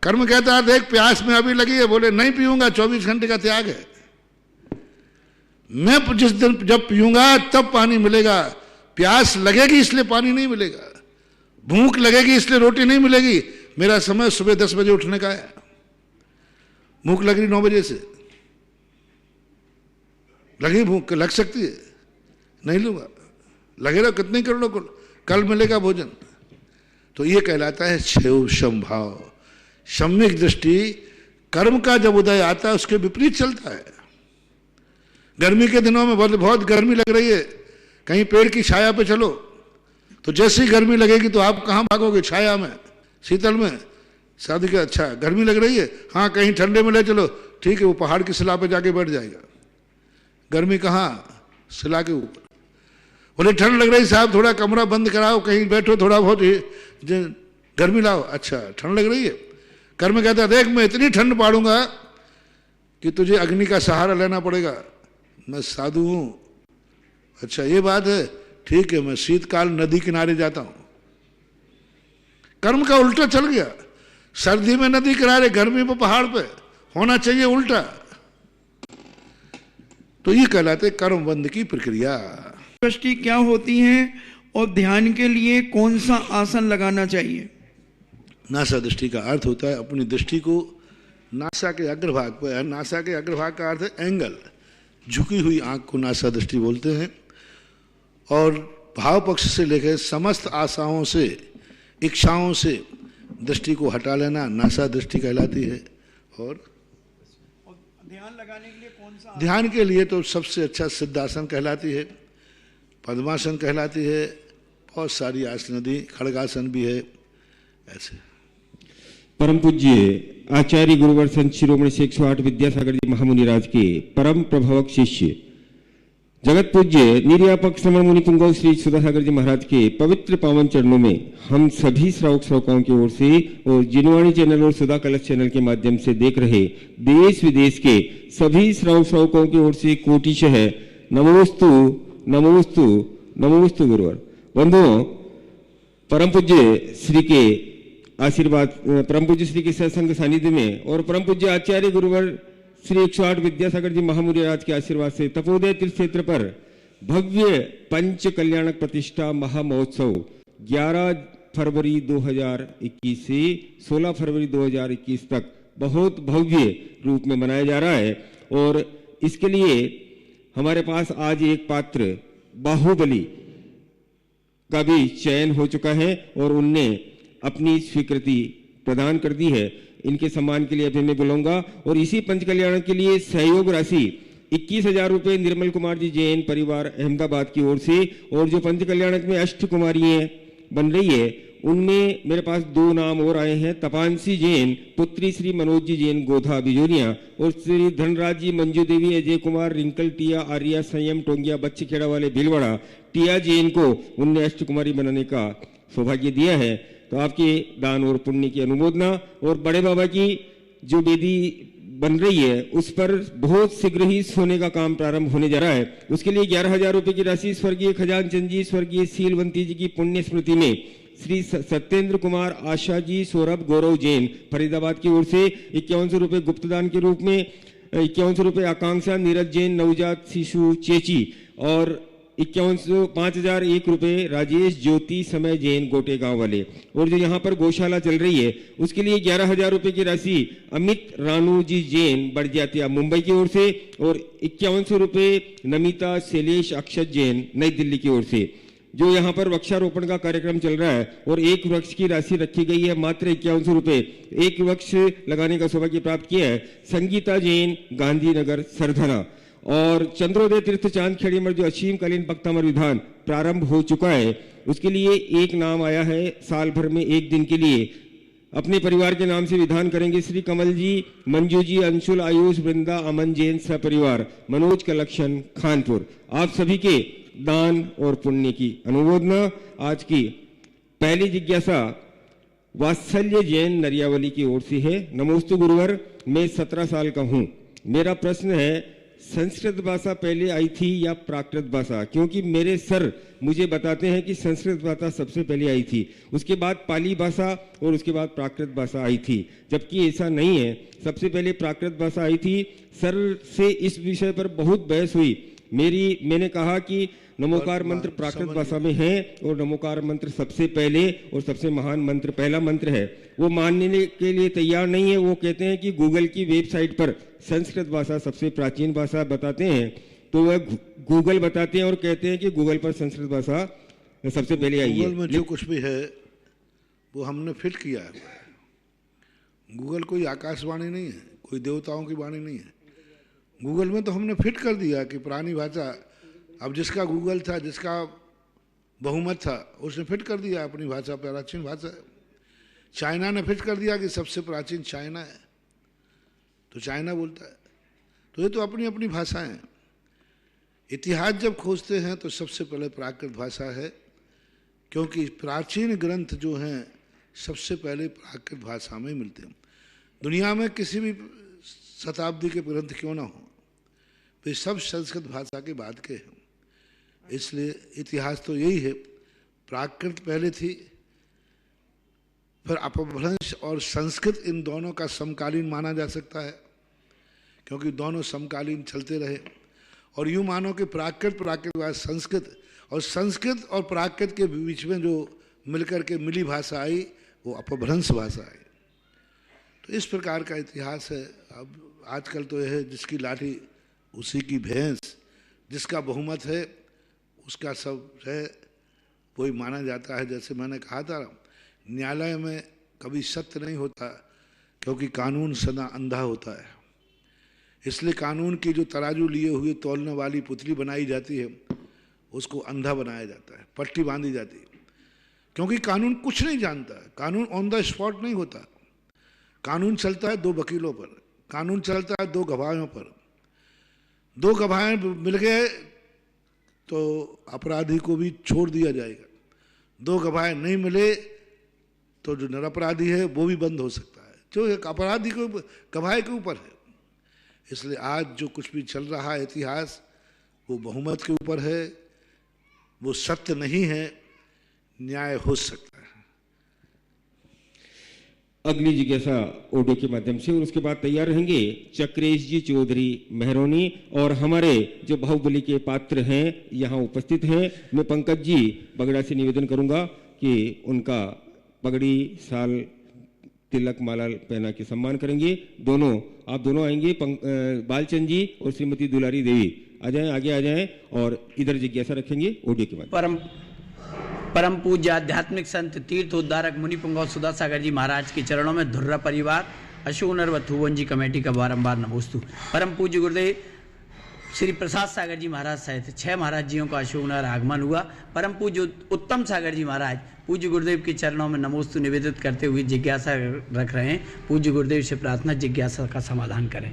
Speaker 2: कर्म कहता है देख प्यास में अभी लगी है, बोले नहीं पीऊंगा, 24 घंटे का त्याग है। मैं जिस दिन जब पीऊंगा तब पानी मिलेगा। प्यास लगेगी इसलिए पानी नहीं मिलेगा, भूख लगेगी इसलिए रोटी नहीं मिलेगी। मेरा समय सुबह 10 बजे उठने का है, भूख लग रही 9 बजे से, लगी भूख, लग सकती है, नहीं लूंगा, लगेगा कितने करोड़ों को, कल मिलेगा भोजन। तो ये कहलाता है क्षय समभाव। सम्यक दृष्टि कर्म का जब उदय आता है उसके विपरीत चलता है। गर्मी के दिनों में बहुत गर्मी लग रही है, कहीं पेड़ की छाया पे चलो, तो जैसे ही गर्मी लगेगी तो आप कहाँ भागोगे? छाया में, शीतल में। शादी का अच्छा गर्मी लग रही है, हाँ कहीं ठंडे में ले चलो, ठीक है, वो पहाड़ की शिला पे जाके बैठ जाएगा। गर्मी कहाँ? शिला के ऊपर। बोले ठंड लग रही साहब, थोड़ा कमरा बंद कराओ, कहीं बैठो, थोड़ा बहुत गर्मी लाओ। अच्छा ठंड लग रही है। कर्म कहता है देख मैं इतनी ठंड पाड़ूंगा कि तुझे अग्नि का सहारा लेना पड़ेगा। मैं साधु हूं। अच्छा ये बात है, ठीक है, मैं शीतकाल नदी किनारे जाता हूं। कर्म का उल्टा चल गया। सर्दी में नदी किनारे, गर्मी में पहाड़ पे, होना चाहिए उल्टा। तो ये कहलाते कर्म बंध की प्रक्रिया।
Speaker 3: दृष्टि क्या होती है और ध्यान के लिए कौन सा आसन लगाना चाहिए?
Speaker 2: नासा दृष्टि का अर्थ होता है अपनी दृष्टि को नासा के अग्रभाग पर। नासा के अग्रभाग का अर्थ है एंगल, झुकी हुई आंख को नासा दृष्टि बोलते हैं। और भाव पक्ष से लेकर समस्त आशाओं से, इच्छाओं से दृष्टि को हटा लेना नासा दृष्टि कहलाती है। और
Speaker 3: ध्यान लगाने के लिए कौन सा?
Speaker 2: ध्यान के लिए तो सबसे अच्छा सिद्धासन कहलाती है, पद्मासन कहलाती है, बहुत सारी आसन दी, खड़गासन भी है। ऐसे
Speaker 5: परम पूज्य आचार्य गुरुवर संत शिरोमणि 108 विद्यासागर जी महामुनिराज के परम प्रभावक शिष्य जगत पूज्य निर्यापक समर मुनि पुंगव श्री सुधासागर जी महाराज के पवित्र पावन चरणों में हम सभी श्रावक श्रावकाओं की ओर से और जिनवाणी चैनल और सुधा कलश चैनल के माध्यम से देख रहे देश विदेश के सभी श्रावक श्रावकाओं की ओर से कोटिशः नमोस्तु नमोस्तु नमोस्तु गुरुवर। बंधुओं, परम पूज्य श्री के आशीर्वाद, परम पूज्य श्री के सत्संग सानिध्य में और परम पूज्य आचार्य गुरुवर श्री 108 विद्यासागर जी महामुनिराज के आशीर्वाद से तपोदय तीर्थ क्षेत्र पर भव्य पंच कल्याणक प्रतिष्ठा महामहोत्सव 11 फरवरी 2021 से 16 फरवरी 2021 तक बहुत भव्य रूप में मनाया जा रहा है। और इसके लिए हमारे पास आज एक पात्र बाहुबली का भी चयन हो चुका है और उनने अपनी स्वीकृति प्रदान कर दी है। इनके सम्मान के लिए अभी मैं बुलाऊंगा। और इसी पंच कल्याण के लिए सहयोग राशि 21,000 रुपये निर्मल कुमार जी जैन परिवार अहमदाबाद की ओर से। और जो पंच कल्याणक में अष्ट कुमारियां बन रही है उनमें मेरे पास 2 नाम और आए हैं, तपांशी जैन पुत्री श्री मनोज जी जैन गोधा बिजोरिया और श्री धनराज जी मंजू देवी अजय कुमार रिंकल टिया आर्या संयम टोंगिया बच्चेखेड़ा वाले भीलवाड़ा टिया जैन को उनने अष्ट कुमारी बनाने का सौभाग्य दिया है। तो आपके दान और पुण्य की अनुमोदना। और बड़े बाबा की जो वेदी बन रही है उस पर बहुत शीघ्र ही सोने का काम प्रारंभ होने जा रहा है। उसके लिए 11,000 रुपए की राशि स्वर्गीय खजानचंद जी स्वर्गीय सीलवंती जी की पुण्य स्मृति में श्री सत्येंद्र कुमार आशा जी सौरभ गौरव जैन फरीदाबाद की ओर से 5100 रुपये गुप्तदान के रूप में, 5100 रुपये आकांक्षा नीरज जैन नवजात शिशु चेची और 5,001 रुपए राजेश ज्योति समय जैन गोटे गांव वाले। और जो यहाँ पर गौशाला चल रही है उसके लिए 11,000 रुपए की राशि अमित रानू जी जैन बड़जात्या मुंबई की ओर से, और 5100 रुपए नमिता शैलेश अक्षत जैन नई दिल्ली की ओर से। जो यहाँ पर वृक्षारोपण का कार्यक्रम चल रहा है और एक वृक्ष की राशि रखी गई है मात्र 5100 रुपए, एक वृक्ष लगाने का सौभाग्य प्राप्त किया है संगीता जैन गांधीनगर सरधना। और चंद्रोदय तीर्थ चांदखेड़ी में जो असीमकालीन पक्तामर विधान प्रारंभ हो चुका है उसके लिए एक नाम आया है साल भर में एक दिन के लिए अपने परिवार के नाम से विधान करेंगे श्री कमल जी, मंजू जी, अंशुल, आयुष, वृंदा, अमन जैन सपरिवार, मनोज कलेक्शन खानपुर। आप सभी के दान और पुण्य की अनुमोदना। आज की पहली जिज्ञासा वात्सल्य जैन नरियावली की ओर से है। नमोस्तु गुरुवर, मैं 17 साल का हूं। मेरा प्रश्न है संस्कृत भाषा पहले आई थी या प्राकृत भाषा? क्योंकि मेरे सर मुझे बताते हैं कि संस्कृत भाषा सबसे पहले आई थी, उसके बाद पाली भाषा और उसके बाद प्राकृत भाषा आई थी, जबकि ऐसा नहीं है। सबसे पहले प्राकृत भाषा आई थी। सर से इस विषय पर बहुत बहस हुई। मैंने कहा कि नमोकार मंत्र प्राकृत भाषा में है और नमोकार मंत्र सबसे पहले और सबसे महान मंत्र पहला मंत्र है। वो मानने के लिए तैयार नहीं है। वो कहते हैं कि गूगल की वेबसाइट पर संस्कृत भाषा सबसे प्राचीन भाषा बताते हैं, तो वह गूगल बताते हैं और कहते हैं कि गूगल पर संस्कृत भाषा सबसे पहले आई है।
Speaker 2: गूगल में जो कुछ भी है वो हमने फिट किया है। गूगल कोई आकाशवाणी नहीं है, कोई देवताओं की वाणी नहीं है। गूगल में तो हमने फिट कर दिया कि पुरानी भाषा, अब जिसका गूगल था, जिसका बहुमत था, उसने फिट कर दिया अपनी भाषा प्राचीन भाषा है। चाइना ने फिट कर दिया कि सबसे प्राचीन चाइना है, तो चाइना बोलता है। तो ये तो अपनी अपनी भाषाएं हैं। इतिहास जब खोजते हैं तो सबसे पहले प्राकृत भाषा है, क्योंकि प्राचीन ग्रंथ जो हैं सबसे पहले प्राकृत भाषा में मिलते हैं। दुनिया में किसी भी शताब्दी के ग्रंथ क्यों ना हो, वे सब संस्कृत भाषा के बाद के हैं। इसलिए इतिहास तो यही है, प्राकृत पहले थी, फिर अपभ्रंश और संस्कृत, इन दोनों का समकालीन माना जा सकता है, क्योंकि दोनों समकालीन चलते रहे। और यूँ मानो कि प्राकृत के बाद संस्कृत, और संस्कृत और प्राकृत के बीच में जो मिलकर के मिली भाषा आई वो अपभ्रंश भाषा आई। तो इस प्रकार का इतिहास है। अब आजकल तो यह है जिसकी लाठी उसी की भैंस, जिसका बहुमत है उसका सब है, वही माना जाता है। जैसे मैंने कहा था, न्यायालय में कभी सत्य नहीं होता, क्योंकि कानून सदा अंधा होता है। इसलिए कानून की जो तराजू लिए हुए तौलने वाली पुतली बनाई जाती है उसको अंधा बनाया जाता है, पट्टी बांधी जाती है, क्योंकि कानून कुछ नहीं जानता। कानून ऑन द स्पॉट नहीं होता। कानून चलता है दो वकीलों पर, कानून चलता है दो गवाहों पर। दो गवाह मिल गए तो अपराधी को भी छोड़ दिया जाएगा, दो गवाह नहीं मिले तो जो निरपराधी है वो भी बंद हो सकता है, जो एक अपराधी को गवाह के ऊपर है। इसलिए आज जो कुछ भी चल रहा है इतिहास, वो बहुमत के ऊपर है, वो सत्य नहीं है, न्याय हो सकता है।
Speaker 5: अगली जिज्ञासा ऑडियो के माध्यम से, और उसके बाद तैयार रहेंगे चक्रेश जी चौधरी मेहरोनी और हमारे जो बाहुबली के पात्र हैं यहाँ उपस्थित हैं। मैं पंकज जी बगड़ा से निवेदन करूंगा कि उनका पगड़ी, साल, तिलक, माला पहना के सम्मान करेंगे। आप दोनों आएंगे, बालचंद जी और श्रीमती दुलारी देवी आ जाएं, आगे आ जाएं और इधर जिज्ञासा रखेंगे ऑडियो के माध्यम।
Speaker 6: परम पूज्य आध्यात्मिक संत तीर्थ उद्धारक मुनि पुंगव सुधा सागर जी महाराज के चरणों में धुर्रा परिवार, अशोकनगर व थुवन जी कमेटी का बारंबार नमोस्तु। परम पूज्य गुरुदेव श्री प्रसाद सागर जी महाराज सहित 6 महाराज जियों का अशोकनगर आगमन हुआ। परम पूज्य उत्तम सागर जी महाराज पूज्य गुरुदेव के चरणों में नमोस्तु निवेदित करते हुए जिज्ञासा रख रहे हैं। पूज्य गुरुदेव से प्रार्थना जिज्ञासा का समाधान करें।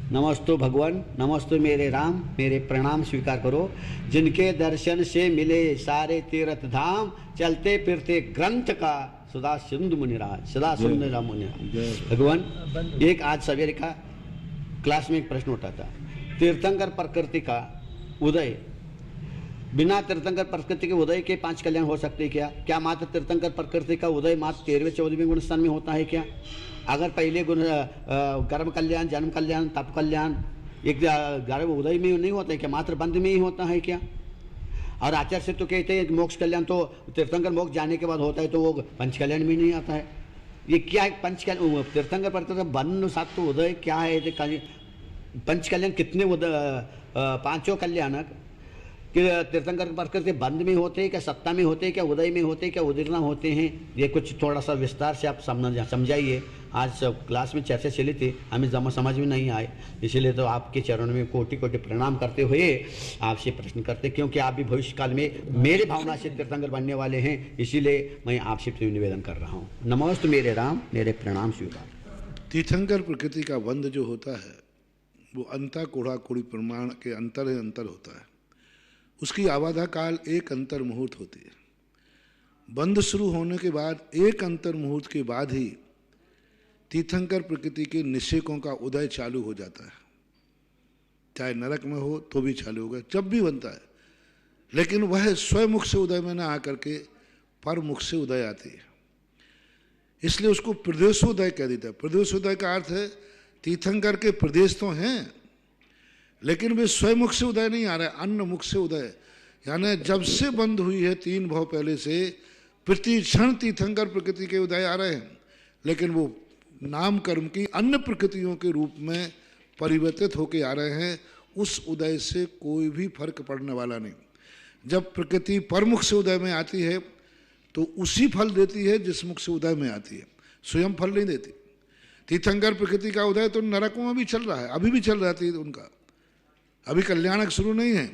Speaker 7: नमस्तु भगवान, नमस्तु मेरे राम, मेरे प्रणाम स्वीकार करो। जिनके दर्शन से मिले सारे तीर्थ धाम, चलते फिरते ग्रंथ का सदा सिंधु मुनिराज, सदा सिंधु राम मुनिराज। भगवान, एक आज सवेरे का क्लास में एक प्रश्न उठा था, तीर्थंकर प्रकृति का उदय, बिना तीर्थंकर प्रकृति के उदय के 5 कल्याण हो सकते क्या? क्या मात्र तीर्थंकर प्रकृति का उदय मात्र 13वें 14वें गुण स्थान में होता है क्या? अगर पहले गुण कर्म कल्याण, जन्म कल्याण, तप कल्याण एक 11वें उदय में नहीं होता है क्या? मात्र बंद में ही होता है क्या? और आचार्य से तो कहते हैं मोक्ष कल्याण तो तीर्थंकर मोक्ष जाने के बाद होता है, तो वो पंच कल्याण में नहीं आता है। ये क्या है पंच कल्याण? तीर्थंकर पढ़ते थे बन सात तो उदय क्या है? पंच कल्याण कितने पांचों कल्याणक कि तीर्थंकर पढ़ करके बंद में होते हैं, क्या सत्ता में होते हैं, क्या उदय में होते हैं, क्या उदीर्णा होते हैं? ये कुछ थोड़ा सा विस्तार से आप समझाइए। आज क्लास में चर्चा चली थी, हमें समझ में नहीं आए, इसीलिए तो आपके चरणों में कोटि कोटि प्रणाम करते हुए आपसे प्रश्न करते, क्योंकि आप भी भविष्य काल में मेरे भावना से तीर्थंकर बनने वाले हैं, इसीलिए मैं आपसे निवेदन कर रहा हूँ। नमोस्तु मेरे राम, मेरे प्रणाम स्वीकार।
Speaker 2: तीर्थंकर प्रकृति का बंध जो होता है वो अंता कोढ़ा कोड़ी प्रमाण के अंतर होता है। उसकी आबाधा काल एक अंतर मुहूर्त होती है। बंध शुरू होने के बाद एक अंतर मुहूर्त के बाद ही तीर्थंकर प्रकृति के निषेकों का उदय चालू हो जाता है। चाहे नरक में हो तो भी चालू होगा, जब भी बनता है, लेकिन वह स्वमुख से उदय में न आकर के परमुख से उदय आती है। इसलिए उसको प्रदेशोदय कह देता है। प्रदेशोदय का अर्थ है तीर्थंकर के प्रदेश तो हैं, लेकिन वे स्वमुख से उदय नहीं आ रहे, अन्न मुख से उदय। यानी जब से बंद हुई है 3 भाव पहले से, प्रति क्षण तीर्थंकर प्रकृति के उदय आ रहे हैं, लेकिन वो नाम कर्म की अन्य प्रकृतियों के रूप में परिवर्तित होके आ रहे हैं। उस उदय से कोई भी फर्क पड़ने वाला नहीं। जब प्रकृति परमुख से उदय में आती है तो उसी फल देती है जिस मुख से उदय में आती है, स्वयं फल नहीं देती। तीर्थंकर प्रकृति का उदय तो नरकों में भी चल रहा है, अभी भी चल रहा है उनका, अभी कल्याणक शुरू नहीं है।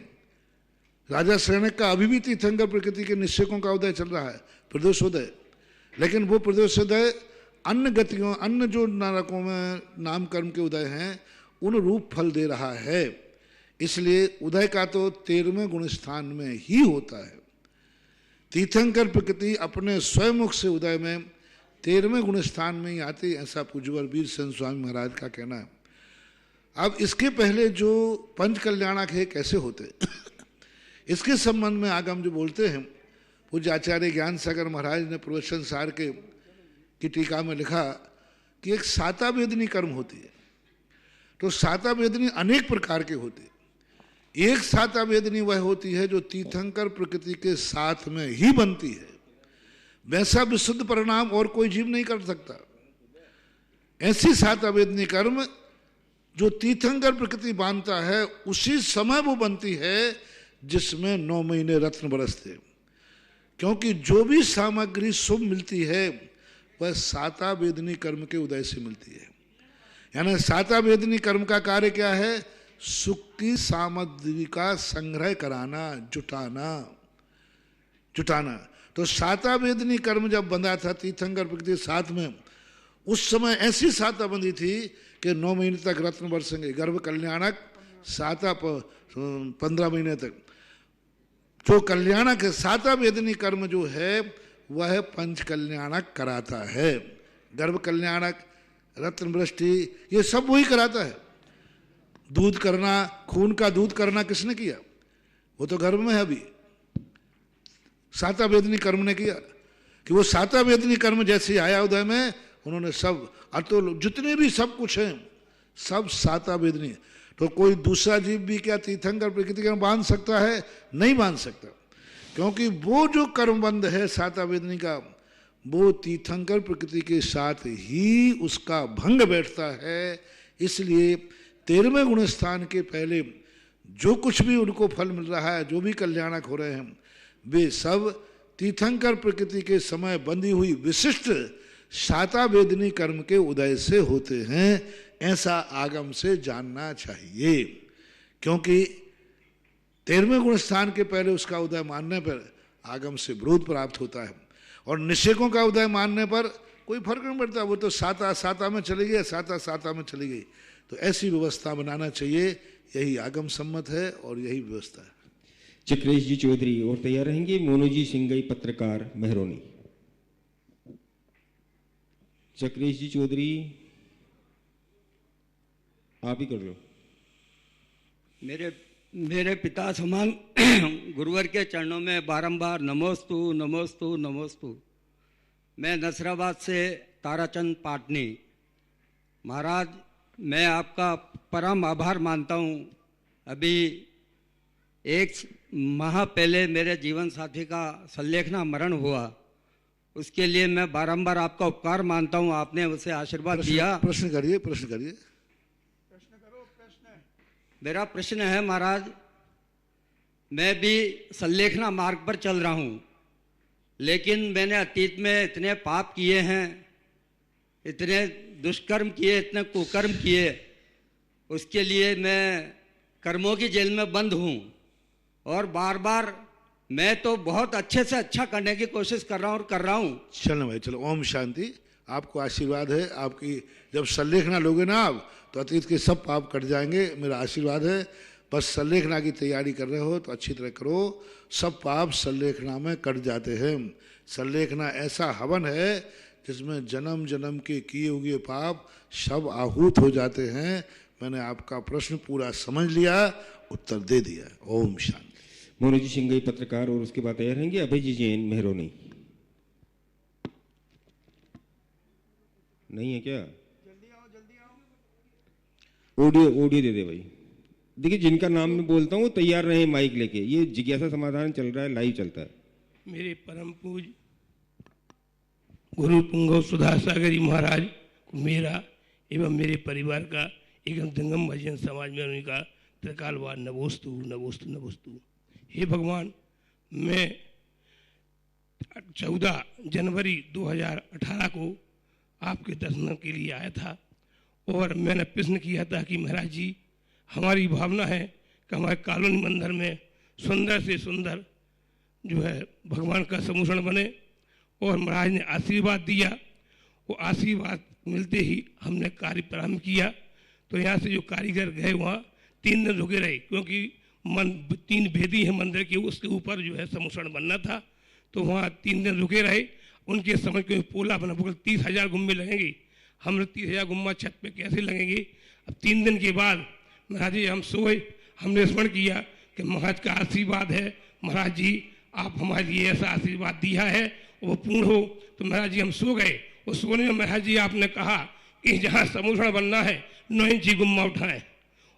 Speaker 2: राजा श्रेणक का अभी भी तीर्थंकर प्रकृति के निश्चयों का उदय चल रहा है, प्रदोषोदय। लेकिन वो प्रदोषोदय अन्य गतियों, अन्य जो नरकों में नाम कर्म के उदय हैं, उन रूप फल दे रहा है। इसलिए उदय का तो 13वें गुण स्थान में ही होता है। तीर्थंकर प्रकृति अपने स्वयंमुख से उदय में 13वें गुण स्थान में ही आती, ऐसा पूज्यवर वीर संत स्वामी महाराज का कहना है। अब इसके पहले जो पंच कल्याणक है कैसे होते इसके संबंध में आगम जो बोलते हैं, पूज्य आचार्य ज्ञान सागर महाराज ने प्रवचन सार की टीका में लिखा कि एक साता वेदनी कर्म होती है। तो साता वेदनी अनेक प्रकार के होते हैं। एक साता वेदनी वह होती है जो तीर्थंकर प्रकृति के साथ में ही बनती है। वैसा विशुद्ध परिणाम और कोई जीव नहीं कर सकता। ऐसी साता वेदनी कर्म जो तीर्थंकर प्रकृति बांधता है, उसी समय वो बनती है जिसमें 9 महीने रत्न बरसते। क्योंकि जो भी सामग्री शुभ मिलती है वह साता वेदनी कर्म के उदय से मिलती है। यानी साता वेदनी कर्म का कार्य क्या है? सुख की सामग्री का संग्रह कराना, जुटाना। तो साता वेदनी कर्म जब बंधा था तीर्थंकर प्रकृति साथ में, उस समय ऐसी साता बंधी थी कि 9 महीने तक रत्न बरसेंगे। गर्भ कल्याणक साता 15 महीने तक। जो कल्याणक है, साता वेदनी कर्म जो है वह पंच कल्याणक कराता है। गर्भ कल्याणक, रत्न वृष्टि, ये सब वही कराता है। दूध करना, खून का दूध करना किसने किया? वो तो गर्भ में है अभी। साता वेदनी कर्म ने किया कि वो साता वेदनी कर्म जैसे आया उदय में, उन्होंने सब अतुल जितने भी सब कुछ हैं सब साता वेदनी। तो कोई दूसरा जीव भी क्या तीर्थंकर प्रकृति कर्म बांध सकता है? नहीं बांध सकता। क्योंकि वो जो कर्मबंध है साता वेदनी का, वो तीर्थंकर प्रकृति के साथ ही उसका भंग बैठता है। इसलिए 13वें गुण स्थान के पहले जो कुछ भी उनको फल मिल रहा है, जो भी कल्याणक हो रहे हैं, वे सब तीर्थंकर प्रकृति के समय बंधी हुई विशिष्ट साता वेदनी कर्म के उदय से होते हैं। ऐसा आगम से जानना चाहिए। क्योंकि 13वें गुण स्थान के पहले उसका उदय मानने पर आगम से विरोध प्राप्त होता है, और निषेकों का उदय मानने पर कोई फर्क नहीं पड़ता। वो तो साता में चली गई, साता में चली गई। तो ऐसी व्यवस्था बनाना चाहिए, यही आगम सम्मत है और यही व्यवस्था है।
Speaker 5: चक्रेश जी चौधरी और तैयार रहेंगे। मोनूजी सिंगई पत्रकार मेहरोनी। चक्रेश जी चौधरी आप ही कर लो।
Speaker 8: मेरे पिता समान गुरुवर के चरणों में बारंबार नमोस्तु नमोस्तु नमोस्तु। मैं नसराबाद से ताराचंद पाटनी। महाराज, मैं आपका परम आभार मानता हूँ। अभी एक माह पहले मेरे जीवन साथी का संलेखना मरण हुआ, उसके लिए मैं बारंबार आपका उपकार मानता हूँ, आपने उसे आशीर्वाद दिया।
Speaker 2: प्रश्न करिए, प्रश्न करिए।
Speaker 8: मेरा प्रश्न है महाराज, मैं भी संलेखना मार्ग पर चल रहा हूँ, लेकिन मैंने अतीत में इतने पाप किए हैं, इतने दुष्कर्म किए, इतने कुकर्म किए, उसके लिए मैं कर्मों की जेल में बंद हूँ। और बार बार मैं तो बहुत अच्छे से अच्छा करने की कोशिश कर रहा हूँ और कर रहा हूँ।
Speaker 2: चलो भाई चलो, ओम शांति। आपको आशीर्वाद है, आपकी जब संलेखना लोगे ना आप, तो अतीत के सब पाप कट जाएंगे, मेरा आशीर्वाद है। बस संलेखना की तैयारी कर रहे हो तो अच्छी तरह करो, सब पाप संलेखना में कट जाते हैं। संलेखना ऐसा हवन है जिसमें जन्म जन्म के किए हुए पाप सब आहूत हो जाते हैं। मैंने आपका प्रश्न पूरा समझ लिया, उत्तर दे दिया। ओम शांति।
Speaker 5: मोनू जी सिंघई पत्रकार और उसके बाद तैयार रहेंगे अभय जी जैन मेहरोनी। नहीं है क्या? ऑडियो दे दे भाई। देखिए जिनका नाम मैं बोलता हूँ वो तैयार रहे माइक लेके, ये जिज्ञासा समाधान चल रहा है, लाइव चलता है।
Speaker 9: मेरे परम पूज गुरु पुंगव सुधा सागर जी महाराज को मेरा एवं मेरे परिवार का एवं जंगम भजन समाज में उनका त्रिकालवार नमोस्तु नमोस्तु नमोस्तु। हे भगवान, मैं 14 जनवरी 2018 को आपके दर्शन के लिए आया था और मैंने प्रश्न किया था कि महाराज जी, हमारी भावना है कि हमारे कॉलोनी मंदिर में सुंदर से सुंदर जो है भगवान का समूषण बने, और महाराज ने आशीर्वाद दिया। वो आशीर्वाद मिलते ही हमने कार्य प्रारंभ किया। तो यहाँ से जो कारीगर गए वहाँ 3 दिन रुके रहे, क्योंकि 3 भेदी है मंदिर के, उसके ऊपर जो है समूषण बनना था। तो वहाँ 3 दिन रुके रहे। उनके समझ के पोला बना, बोल 30,000 गुम्बे लगेंगे। हम 30,000 गुम्बा छत पे कैसे लगेंगे? अब 3 दिन के बाद महाराज जी हम सोए, हमने स्मरण किया कि महाराज का आशीर्वाद है, महाराज जी आप हमारे लिए ऐसा आशीर्वाद दिया है वो पूर्ण हो। तो महाराज जी हम सो गए। और सोने में महाराज जी आपने कहा कि जहाँ समूषण बनना है 9 इंची गुम्मा उठाएं,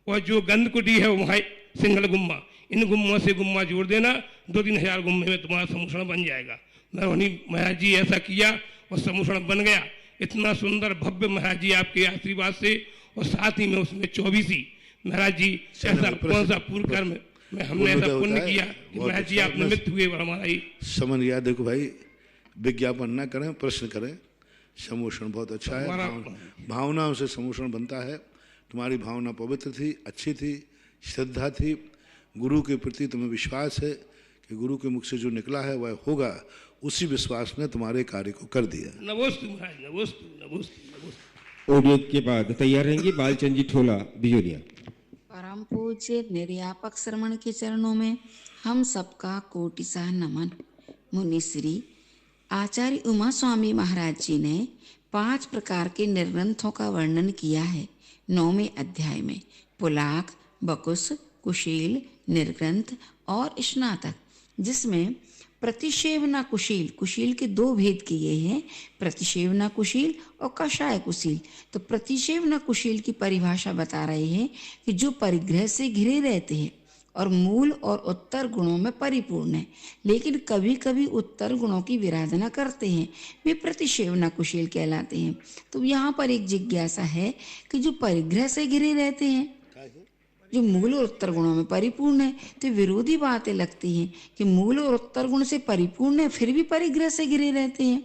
Speaker 9: और जो गंध कुटी है वहाँ सिंगल गुम्मा, इन गुम्मों से गुम्मा जोड़ देना, 2-3 हजार गुम्मे में तुम्हारा समूषण बन जाएगा। महाराज जी ऐसा किया और समूषण बन गया। इतना सुंदर भव्य महाराज जी आपके आशीर्वाद से, और साथ ही में उसमें 24 महाराज जी ऐसा कौन सा पूर्व कर्म में हमने ऐसा पुण्य किया कि महाराज जी आप निमित्त हुए और हमारा ही
Speaker 2: समझ गया। देखो भाई, विज्ञापन ना करें, प्रश्न करें। समूषण बहुत अच्छा है, भावनाओं से समूषण बनता है। तुम्हारी भावना पवित्र थी, अच्छी थी, श्रद्धा थी, गुरु के प्रति तुम्हें विश्वास है कि गुरु के मुख से जो निकला है वह होगा। उसी विश्वास ने तुम्हारे कार्य को कर दिया।
Speaker 9: नमोस्तु महाराज, नमोस्तु नमोस्तु नमोस्तु।
Speaker 5: ऑडियो के बाद तैयार रहेंगे बालचंद जी ठोला बिजोरिया।
Speaker 10: परम पूज्य निर्यापक श्रमण के चरणों में हम सबका कोटिशाह नमन। मुनिश्री आचार्य उमा स्वामी महाराज जी ने 5 प्रकार के निर्ग्रंथों का वर्णन किया है 9वें अध्याय में। पुलाक, बकुस, कुशील, निर्ग्रंथ और स्नातक, जिसमें प्रतिशेवना कुशील, कुशील के 2 भेद किए हैं, प्रतिशेवना कुशील और कषाय कुशील। तो प्रतिशेवना कुशील की परिभाषा बता रहे हैं कि जो परिग्रह से घिरे रहते हैं और मूल और उत्तर गुणों में परिपूर्ण है, लेकिन कभी कभी उत्तर गुणों की विराधना करते हैं, वे प्रतिशेवना कुशील कहलाते हैं। तो यहाँ पर एक जिज्ञासा है कि जो परिग्रह से घिरे रहते हैं, जो मूल और उत्तर गुणों में परिपूर्ण है, तो विरोधी बातें लगती हैं कि मूल और उत्तर गुण से परिपूर्ण है फिर भी परिग्रह से घिरे रहते हैं।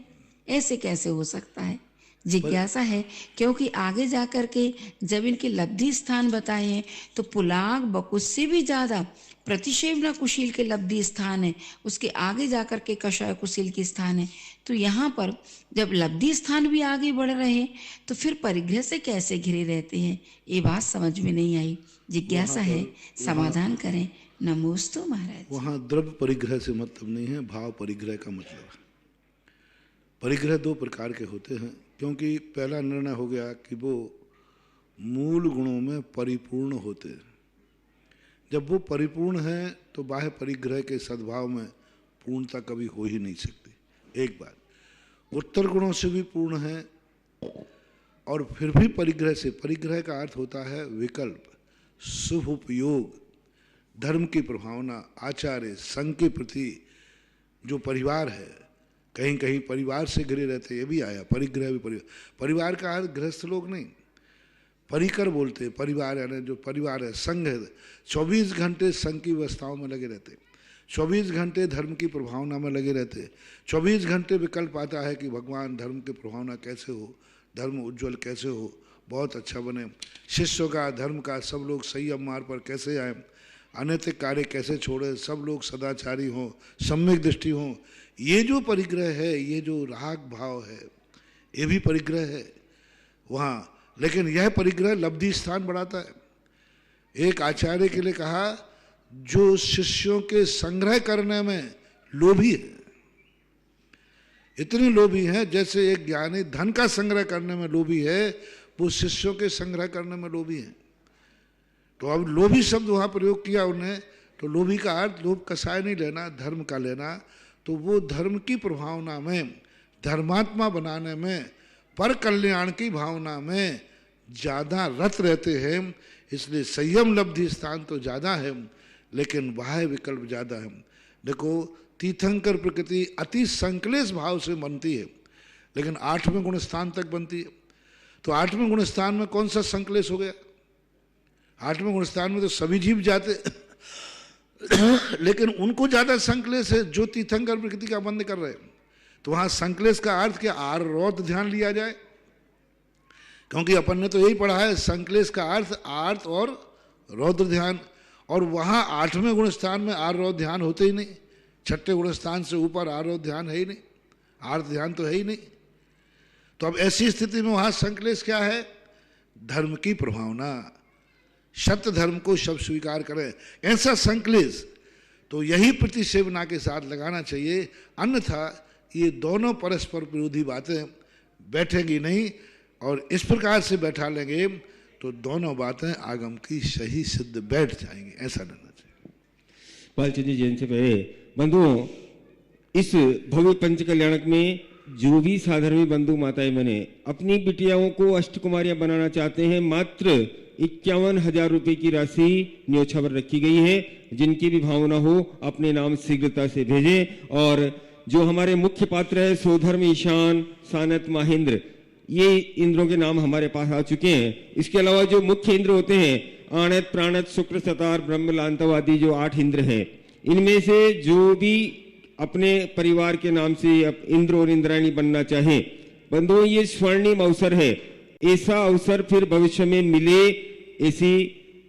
Speaker 10: ऐसे कैसे हो सकता है? जिज्ञासा है, क्योंकि आगे जाकर के जब इनके लब्धि स्थान बताए हैं तो पुलाक, बकुस से भी ज्यादा प्रतिशेवना कुशील के लब्धि स्थान है, उसके आगे जाकर के कषाय कुशील के स्थान है। तो यहाँ पर जब लब्धि स्थान भी आगे बढ़ रहे हैं तो फिर परिग्रह से कैसे घिरे रहते हैं? ये बात समझ में नहीं आई। जिज्ञासा है, समाधान करें। नमोस्तु महाराज।
Speaker 2: वहाँ द्रव्य परिग्रह से मतलब नहीं है, भाव परिग्रह का मतलब है। परिग्रह 2 प्रकार के होते हैं, क्योंकि पहला निर्णय हो गया कि वो मूल गुणों में परिपूर्ण होते हैं। जब वो परिपूर्ण है तो बाह्य परिग्रह के सद्भाव में पूर्णता कभी हो ही नहीं सकती। एक बात, उत्तर गुणों से भी पूर्ण है और फिर भी परिग्रह से, परिग्रह का अर्थ होता है विकल्प, शुभ उपयोग, धर्म की प्रभावना, आचार्य, संघ के प्रति जो परिवार है, कहीं कहीं परिवार से घिरे रहते, ये भी आया, परिग्रह भी परिवार का अर्थ गृहस्थ लोग नहीं, परिकर बोलते हैं, परिवार यानी जो परिवार है, संघ है, 24 घंटे संघ की व्यवस्थाओं में लगे रहते, 24 घंटे धर्म की प्रभावना में लगे रहते, 24 घंटे विकल्प आता है कि भगवान धर्म की प्रभावना कैसे हो, धर्म उज्जवल कैसे हो, बहुत अच्छा बने, शिष्यों का, धर्म का, सब लोग संयम मार्ग पर कैसे आए, अनैतिक कार्य कैसे छोड़े, सब लोग सदाचारी हों, सम्यक दृष्टि हों। ये जो परिग्रह है, ये जो राग भाव है, ये भी परिग्रह है वहाँ। लेकिन यह परिग्रह लब्धि स्थान बढ़ाता है। एक आचार्य के लिए कहा, जो शिष्यों के संग्रह करने में लोभी है, इतने लोभी हैं, जैसे एक ज्ञानी धन का संग्रह करने में लोभी है, वो शिष्यों के संग्रह करने में लोभी है। तो अब लोभी शब्द वहाँ प्रयोग किया उन्हें, तो लोभी का अर्थ लोभ कसाय नहीं लेना, धर्म का लेना। तो वो धर्म की प्रभावना में, धर्मात्मा बनाने में, पर कल्याण की भावना में ज़्यादा रत रहते हैं। इसलिए संयम लब्धि स्थान तो ज़्यादा है, लेकिन बाह्य विकल्प ज़्यादा है। देखो, तीर्थंकर प्रकृति अति संकलेश भाव से बनती है, लेकिन 8वें गुण स्थान तक बनती है। तो 8वें गुण स्थान में कौन सा संकलेश हो गया? 8वें गुण स्थान में तो सभी जीव जाते लेकिन उनको ज़्यादा संकलेश है जो तीर्थंकर प्रकृति का बंद कर रहे हैं। तो वहाँ संकलेश का अर्थ क्या, आर रौद्र ध्यान लिया जाए, क्योंकि अपन ने तो यही पढ़ा है, संकलेश का अर्थ आर्त और रौद्र ध्यान। और वहाँ 8वें गुण स्थान में आर रौद्र ध्यान होते ही नहीं, 6ठे गुण स्थान से ऊपर आर रौद्र ध्यान है ही नहीं, आर्त ध्यान तो है ही नहीं। तो अब ऐसी स्थिति में वहाँ संकलेश क्या है? धर्म की प्रभावना, सत्य धर्म को शब्द स्वीकार करें, ऐसा संकलेश तो यही प्रतिसेवना के साथ लगाना चाहिए। अन्यथा ये दोनों परस्पर विरोधी बातें बैठेंगी नहीं, और इस प्रकार से बैठा लेंगे तो दोनों बातें आगम की सही सिद्ध बैठ जाएंगी, ऐसा रहना चाहिए।
Speaker 5: पालचंद जी जयंती पहले बंधुओं, इस भव्य पंच कल्याणक में जो भी साधर्मी बंधु माताएं बने अपनी बिटियाओं को अष्टकुमारियां बनाना चाहते हैं, मात्र 51,000 रुपए की राशि न्योछावर रखी गई है। जिनकी भी भावना हो अपने नाम शीघ्रता से भेजें। और जो हमारे मुख्य पात्र है सोधर्म, ईशान, सानत, महेंद्र, ये इंद्रों के नाम हमारे पास आ चुके हैं। इसके अलावा जो मुख्य इंद्र होते हैं आणत, प्राणत, शुक्र, सतार, ब्रह्म, लांतवादी, जो 8 इंद्र हैं, इनमें से जो भी अपने परिवार के नाम से इंद्र और इंद्राणी बनना चाहें, बंधुओं ये स्वर्णिम अवसर है। ऐसा अवसर फिर भविष्य में मिले ऐसी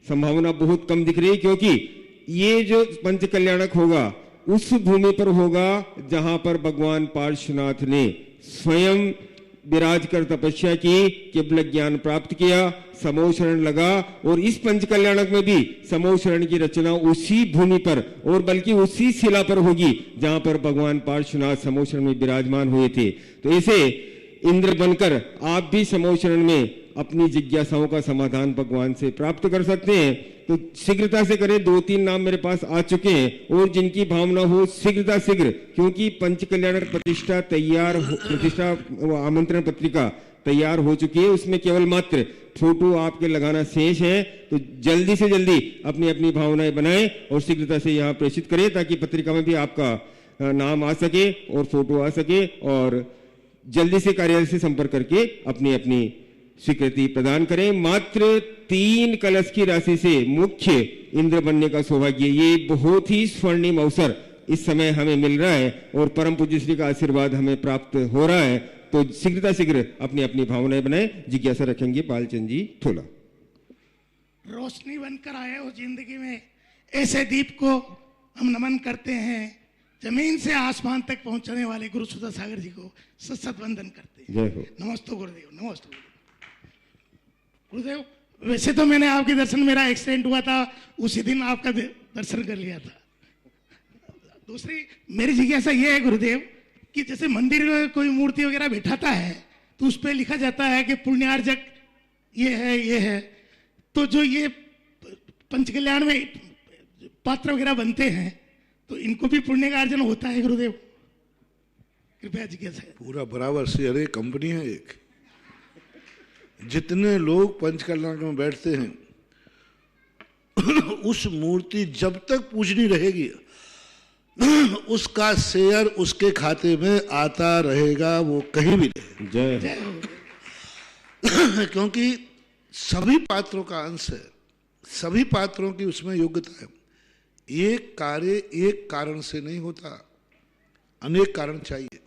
Speaker 5: संभावना बहुत कम दिख रही है, क्योंकि ये जो पंच कल्याणक होगा उस भूमि पर होगा जहां पर भगवान पार्श्वनाथ ने स्वयं विराज कर तपस्या की, केवल ज्ञान प्राप्त किया, समूह शरण लगा। और इस पंच कल्याणक में भी समूह शरण की रचना उसी भूमि पर और बल्कि उसी शिला पर होगी जहां पर भगवान पार्श्वनाथ समूह शरण में विराजमान हुए थे। तो ऐसे इंद्र बनकर आप भी समूह शरण में अपनी जिज्ञासाओं का समाधान भगवान से प्राप्त कर सकते हैं। तो शीघ्रता से करें। 2-3 नाम मेरे पास आ चुके हैं, और जिनकी भावना हो शीघ्रता शीघ्र, क्योंकि पंच कल्याणक प्रतिष्ठा तैयार, प्रतिष्ठा आमंत्रण पत्रिका तैयार हो चुकी है, उसमें केवल मात्र फोटो आपके लगाना शेष है। तो जल्दी से जल्दी अपनी अपनी भावनाएं बनाएं और शीघ्रता से यहाँ प्रेषित करें, ताकि पत्रिका में भी आपका नाम आ सके और फोटो आ सके। और जल्दी से कार्यालय से संपर्क करके अपनी अपनी स्वीकृति प्रदान करें। मात्र 3 कलश की राशि से मुख्य इंद्र बनने का सौभाग्य, ये बहुत ही स्वर्णिम अवसर इस समय हमें मिल रहा है और परम पूज्य श्री का आशीर्वाद हमें प्राप्त हो रहा है। तो शीघ्रता शीघ्र अपनी अपनी भावनाएं बनाए। जिज्ञासा रखेंगे पालचंद जी थोला।
Speaker 11: रोशनी बनकर आए हो जिंदगी में, ऐसे दीप को हम नमन करते हैं। जमीन से आसमान तक पहुंचने वाले गुरु सुधा सागर जी को सत वंदन करते हैं।
Speaker 5: जय हो।
Speaker 11: नमस्ते गुरुदेव, नमस्ते गुरुदेव। वैसे तो मैंने आपके दर्शन, मेरा एक्सीडेंट हुआ था उसी दिन आपका दर्शन कर लिया था। दूसरी मेरी जिज्ञासा ये है गुरुदेव कि जैसे मंदिर में कोई मूर्ति वगैरह बैठाता है तो उस पर लिखा जाता है कि पुण्यार्जक ये है, तो जो ये पंचकल्याण में पात्र वगैरह बनते हैं तो इनको भी पुण्य का अर्जन होता है गुरुदेव? कृपया जिज्ञासा है।
Speaker 2: पूरा बराबर से, अरे कंपनी है एक, जितने लोग पंचकल्याण में बैठते हैं उस मूर्ति जब तक पूजनी रहेगी उसका शेयर उसके खाते में आता रहेगा, वो कहीं भी नहीं।
Speaker 5: जय
Speaker 2: क्योंकि सभी पात्रों का अंश है, सभी पात्रों की उसमें योग्यता है। एक कार्य एक कारण से नहीं होता, अनेक कारण चाहिए,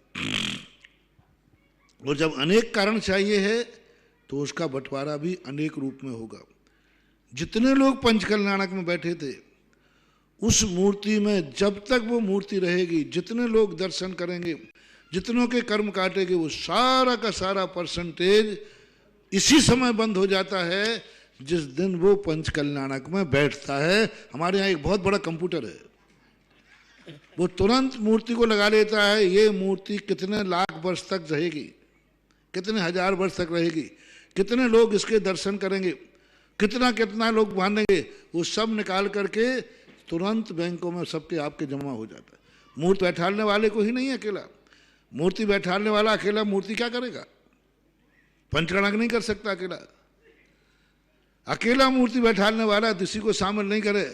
Speaker 2: और जब अनेक कारण चाहिए है तो उसका बंटवारा भी अनेक रूप में होगा। जितने लोग पंचकल्याणक में बैठे थे, उस मूर्ति में जब तक वो मूर्ति रहेगी, जितने लोग दर्शन करेंगे, जितनों के कर्म काटेंगे, वो सारा का सारा परसेंटेज इसी समय बंद हो जाता है जिस दिन वो पंचकल्याणक में बैठता है। हमारे यहाँ एक बहुत बड़ा कंप्यूटर है, वो तुरंत मूर्ति को लगा लेता है, ये मूर्ति कितने लाख वर्ष तक रहेगी, कितने हजार वर्ष तक रहेगी, कितने लोग इसके दर्शन करेंगे, कितना कितना लोग मानेंगे, वो सब निकाल करके तुरंत बैंकों में सबके आपके जमा हो जाता है। मूर्ति बैठाने वाले को ही नहीं अकेला, मूर्ति बैठाने वाला अकेला मूर्ति क्या करेगा? पंचकल्याणक नहीं कर सकता अकेला। अकेला मूर्ति बैठाने वाला किसी को शामिल नहीं करे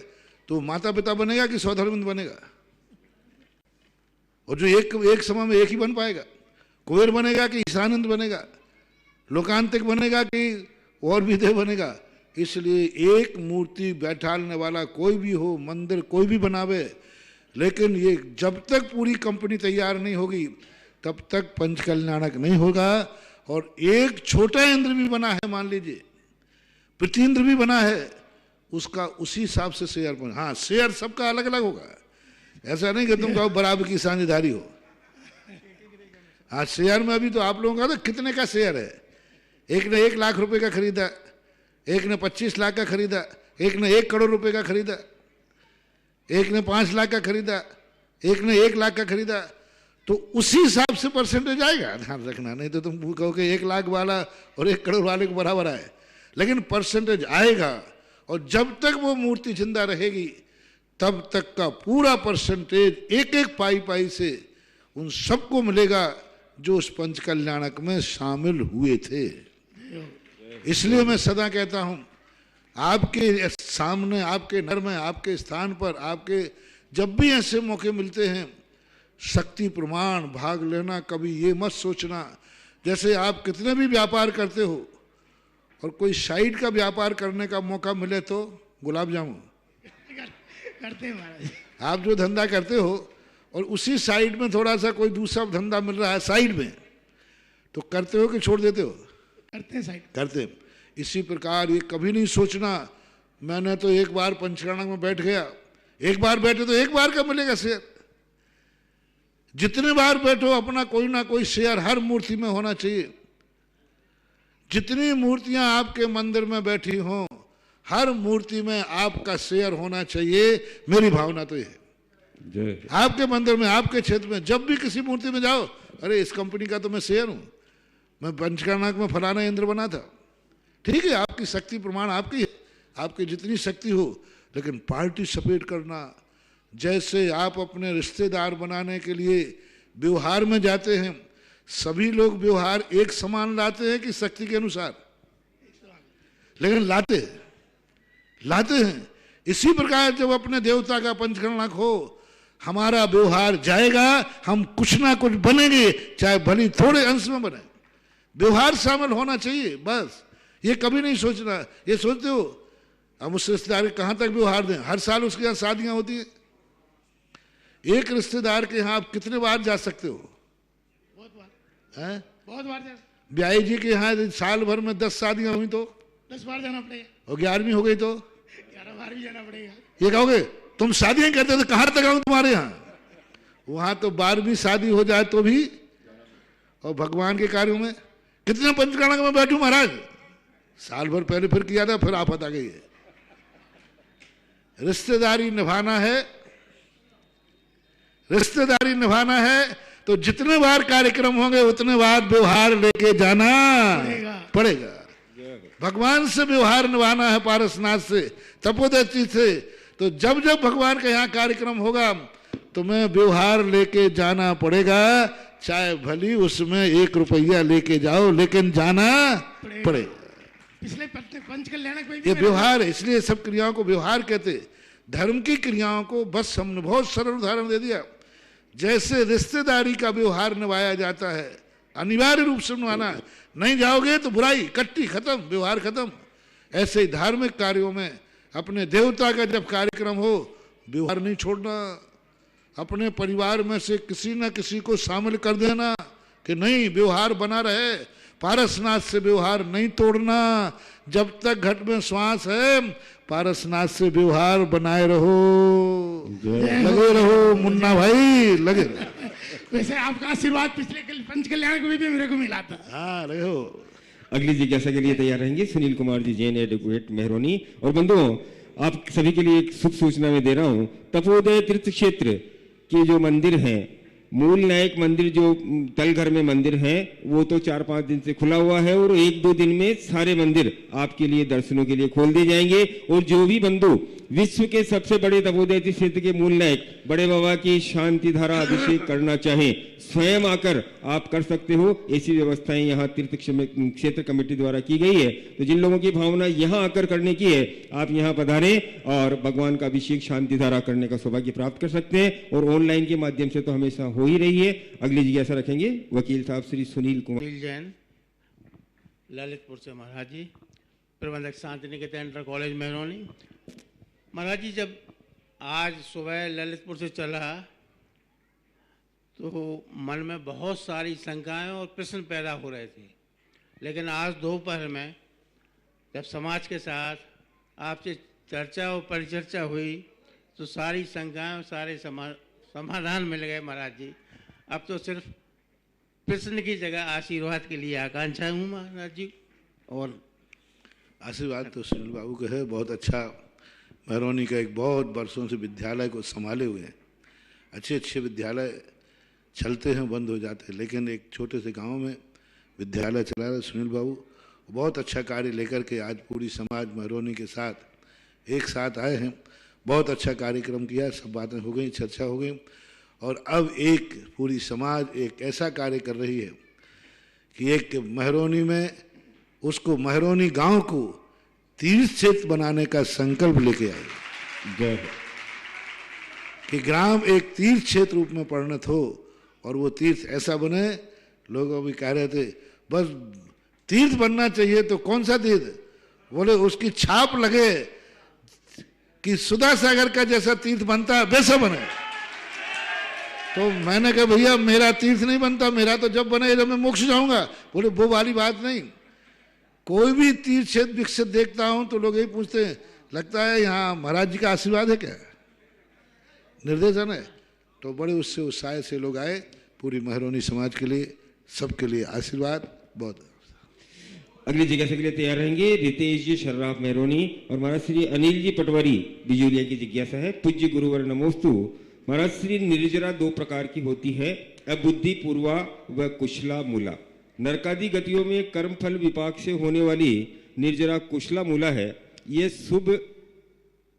Speaker 2: तो माता पिता बनेगा कि सौधर्मिंद बनेगा? और जो एक समय में एक ही बन पाएगा, कुबेर बनेगा कि ईशानंद बनेगा, लोकांतिक बनेगा कि और भी देव बनेगा? इसलिए एक मूर्ति बैठाने वाला कोई भी हो, मंदिर कोई भी बनावे, लेकिन ये जब तक पूरी कंपनी तैयार नहीं होगी तब तक पंचकल्याणक नहीं होगा। और एक छोटा इंद्र भी बना है, मान लीजिए प्रतीन्द्र भी बना है, उसका उसी हिसाब से शेयर बना। हाँ, शेयर सबका अलग अलग होगा, ऐसा नहीं कि तुम कहो बराबर की साझेदारी हो। हाँ, शेयर में अभी तो आप लोगों का तो कितने का शेयर है? एक ने 1 लाख रुपए का खरीदा, एक ने 25 लाख का खरीदा, एक ने 1 करोड़ रुपए का खरीदा, एक ने 5 लाख का खरीदा, एक ने 1 लाख का खरीदा, तो उसी हिसाब से परसेंटेज आएगा। ध्यान रखना, नहीं तो तुम कहोगे 1 लाख वाला और 1 करोड़ वाले को बराबर आए, लेकिन परसेंटेज आएगा। और जब तक वो मूर्ति जिंदा रहेगी तब तक का पूरा परसेंटेज एक एक पाई पाई से उन सबको मिलेगा जो उस पंचकल्याणक में शामिल हुए थे। इसलिए मैं सदा कहता हूं, आपके सामने, आपके घर में, आपके स्थान पर, आपके जब भी ऐसे मौके मिलते हैं, शक्ति प्रमाण भाग लेना। कभी ये मत सोचना जैसे आप कितने भी व्यापार करते हो और कोई साइड का व्यापार करने का मौका मिले तो गुलाब जामुन
Speaker 11: करते हैं महाराज।
Speaker 2: आप जो धंधा करते हो और उसी साइड में थोड़ा सा कोई दूसरा धंधा मिल रहा है साइड में, तो करते हो कि छोड़ देते हो?
Speaker 11: करते हैं साइड,
Speaker 2: करते। इसी प्रकार ये कभी नहीं सोचना मैंने तो एक बार पंचकल्याणक में बैठ गया, एक बार बैठे तो एक बार का मिलेगा शेयर। जितने बार बैठो अपना कोई ना कोई शेयर हर मूर्ति में होना चाहिए। जितनी मूर्तियां आपके मंदिर में बैठी हों, हर मूर्ति में आपका शेयर होना चाहिए। मेरी भावना तो ये है। आपके मंदिर में, आपके क्षेत्र में जब भी किसी मूर्ति में जाओ, अरे इस कंपनी का तो मैं शेयर हूं, मैं पंचकल्याणक में फलाना इंद्र बना था। ठीक है, आपकी शक्ति प्रमाण आपकी है, आपकी जितनी शक्ति हो, लेकिन पार्टिसिपेट करना। जैसे आप अपने रिश्तेदार बनाने के लिए व्यवहार में जाते हैं, सभी लोग व्यवहार एक समान लाते हैं कि शक्ति के अनुसार? लेकिन लाते हैं। इसी प्रकार जब अपने देवता का पंचकल्याणक हो, हमारा व्यवहार जाएगा, हम कुछ ना कुछ बनेंगे, चाहे भली थोड़े अंश में बने। व्यवहार शामिल होना चाहिए, बस। ये कभी नहीं सोचना। ये सोचते हो हम उस रिश्तेदार कहां तक व्यवहार दें? हर साल उसके यहाँ शादियां होती है, एक रिश्तेदार के यहाँ आप कितने बार जा सकते हो?
Speaker 11: बहुत बार जाना।
Speaker 2: ब्याई जी के यहाँ साल भर में 10 शादियां हुई तो
Speaker 11: 10 बार जाना पड़ेगा,
Speaker 2: और 11वीं हो गई तो
Speaker 11: 11 बार भी जाना पड़ेगा।
Speaker 2: ये कहोगे तुम शादियां करते हो तो कहां तक आऊं तुम्हारे यहाँ? वहां तो 12वीं शादी हो जाए तो भी। और भगवान के कार्यों में कितने पंचकल्याणक में बैठू महाराज, साल भर पहले फिर किया था, फिर आफत आ गई है। रिश्तेदारी निभाना है, रिश्तेदारी निभाना है तो जितने बार कार्यक्रम होंगे उतने बार व्यवहार लेके जाना पड़ेगा। भगवान से व्यवहार निभाना है, पारसनाथ से, तपोदची से। तो जब जब भगवान का यहाँ कार्यक्रम होगा तुम्हें व्यवहार लेके जाना पड़ेगा, चाहे भली उसमें 1 रुपया लेके जाओ, लेकिन जाना पड़ेगा।
Speaker 11: पिछले पंच कल्याणक में भी
Speaker 2: ये
Speaker 11: मेरे-
Speaker 2: व्यवहार है, इसलिए सब क्रियाओं को व्यवहार कहते हैं। धर्म की क्रियाओं को बस हमने बहुत सरल उदाहरण दे दिया। जैसे रिश्तेदारी का व्यवहार निभाया जाता है, अनिवार्य रूप से निभाना, नहीं जाओगे तो बुराई कट्टी खत्म, व्यवहार खत्म। ऐसे ही धार्मिक कार्यों में अपने देवता का जब कार्यक्रम हो, व्यवहार नहीं छोड़ना। अपने परिवार में से किसी न किसी को शामिल कर देना कि नहीं, व्यवहार बना रहे। पारसनाथ से व्यवहार नहीं तोड़ना। जब तक घट में श्वास है, पारसनाथ से व्यवहार बनाए रहो, लगे रहो मुन्ना भाई, लगे रहो।
Speaker 11: वैसे आपका आशीर्वाद पिछले पंच कल्याणक में भी मेरे को मिला था।
Speaker 2: हाँ रहो।
Speaker 5: अगली जिज्ञासा के लिए तैयार रहेंगे सुनील कुमार जी, जैन एडवोकेट मेहरोनी। और बंधुओं, आप सभी के लिए एक शुभ सूचना में दे रहा हूं। तपोदय तीर्थ क्षेत्र के जो मंदिर हैं, मूल नायक मंदिर जो तलघर में मंदिर है, वो तो 4-5 दिन से खुला हुआ है और 1-2 दिन में सारे मंदिर आपके लिए दर्शनों के लिए खोल दिए जाएंगे। और जो भी बंधु विश्व के सबसे बड़े तपोदय क्षेत्र के मूल नायक बड़े बाबा की शांति धारा अभिषेक करना चाहें, स्वयं आकर आप कर सकते हो। ऐसी व्यवस्थाएं यहाँ तीर्थ क्षेत्र कमेटी द्वारा की गई है। तो जिन लोगों की भावना यहाँ आकर करने की है, आप यहाँ पधारें और भगवान का अभिषेक शांति धारा करने का सौभाग्य प्राप्त कर सकते हैं। और ऑनलाइन के माध्यम से तो हमेशा हो ही रही है। अगली जिज्ञासा रखेंगे वकील साहब श्री सुनील कुमार
Speaker 12: जैन, ललितपुर से महाराज जी, प्रबंधक शांति निकेतन इंटर कॉलेज मेहरौनी। महाराज जी, जब आज सुबह ललितपुर से चला तो मन में बहुत सारी शंकाएं और प्रश्न पैदा हो रहे थे, लेकिन आज दोपहर में जब समाज के साथ आपसे चर्चा और परिचर्चा हुई तो सारी शंकाएं और सारे समाधान मिल गए महाराज जी। अब तो सिर्फ प्रश्न की जगह आशीर्वाद के लिए आकांक्षा हूँ महाराज जी। और
Speaker 2: आशीर्वाद तो सुनील बाबू का है, बहुत अच्छा। मेहरौनी का एक बहुत बरसों से विद्यालय को संभाले हुए हैं। अच्छे अच्छे विद्यालय चलते हैं, बंद हो जाते हैं, लेकिन एक छोटे से गांव में विद्यालय चला रहे सुनील बाबू। बहुत अच्छा कार्य लेकर के आज पूरी समाज मेहरौनी के साथ एक साथ आए हैं। बहुत अच्छा कार्यक्रम किया, सब बातें हो गई, चर्चा हो गई। और अब एक पूरी समाज एक ऐसा कार्य कर रही है कि एक मेहरौनी में उसको मेहरौनी गांव को तीर्थ क्षेत्र बनाने का संकल्प लेके आई कि ग्राम एक तीर्थ क्षेत्र रूप में परिणत हो और वो तीर्थ ऐसा बने। लोग अभी कह रहे थे बस तीर्थ बनना चाहिए, तो कौन सा तीर्थ? बोले उसकी छाप लगे कि सुधा सागर का जैसा तीर्थ बनता है वैसा बने। तो मैंने कहा भैया मेरा तीर्थ नहीं बनता, मेरा तो जब बने जब मैं मोक्ष जाऊंगा। बोले वो वाली बात नहीं, कोई भी तीर्थ क्षेत्र विकसित देखता हूं तो लोग यही पूछते हैं लगता है यहाँ महाराज जी का आशीर्वाद है क्या, निर्देशन है? तो बड़े उससे उत्साह से लोग आए। पूरी मेहरौनी समाज के लिए, सबके लिए आशीर्वाद बहुत।
Speaker 5: अगली जिज्ञासा के लिए तैयार रहेंगे रितेश जी शर्राफ मेहरौनी और महाराज श्री अनिल जी पटवारी बिजूलिया की जिज्ञासा है। पूज्य गुरुवर नमोस्तु। महाराज श्री निर्जरा 2 प्रकार की होती है, अबुद्धि पूर्वा व कुशला मूला। नरकादि गतियों में कर्मफल विपाक से होने वाली निर्जरा कुशला मूला है, ये शुभ।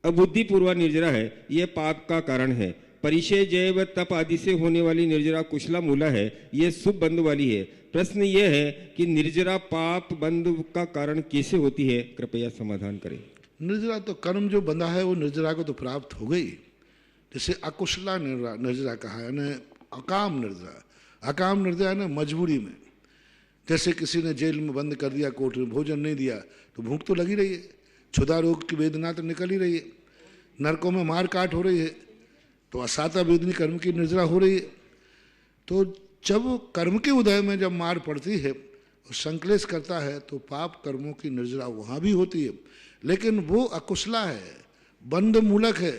Speaker 5: अबुद्धि पूर्वा निर्जरा है, ये पाप का कारण है। परिचय जय व तप आदि से होने वाली निर्जरा कुशला मूला है, ये शुभ बंध वाली है। प्रश्न ये है कि निर्जरा पाप बंध का कारण कैसे होती है, कृपया समाधान करें।
Speaker 2: निर्जरा तो कर्म जो बंधा है वो निर्जरा को तो प्राप्त हो गई। जैसे अकुशला निर्जरा कहा है ना, अकाम निर्जरा। अकाम निर्जरा ने मजबूरी में, जैसे किसी ने जेल में बंद कर दिया, कोर्ट में भोजन नहीं दिया तो भूख तो लगी रही है, क्षुधा रोग की वेदना तो निकल ही रही है, नरकों में मार काट हो रही है, तो असाता वेदनी कर्म की निर्जरा हो रही है। तो जब कर्म के उदय में जब मार पड़ती है और संक्लेश करता है तो पाप कर्मों की निर्जरा वहाँ भी होती है, लेकिन वो अकुशला है, बंध मूलक है,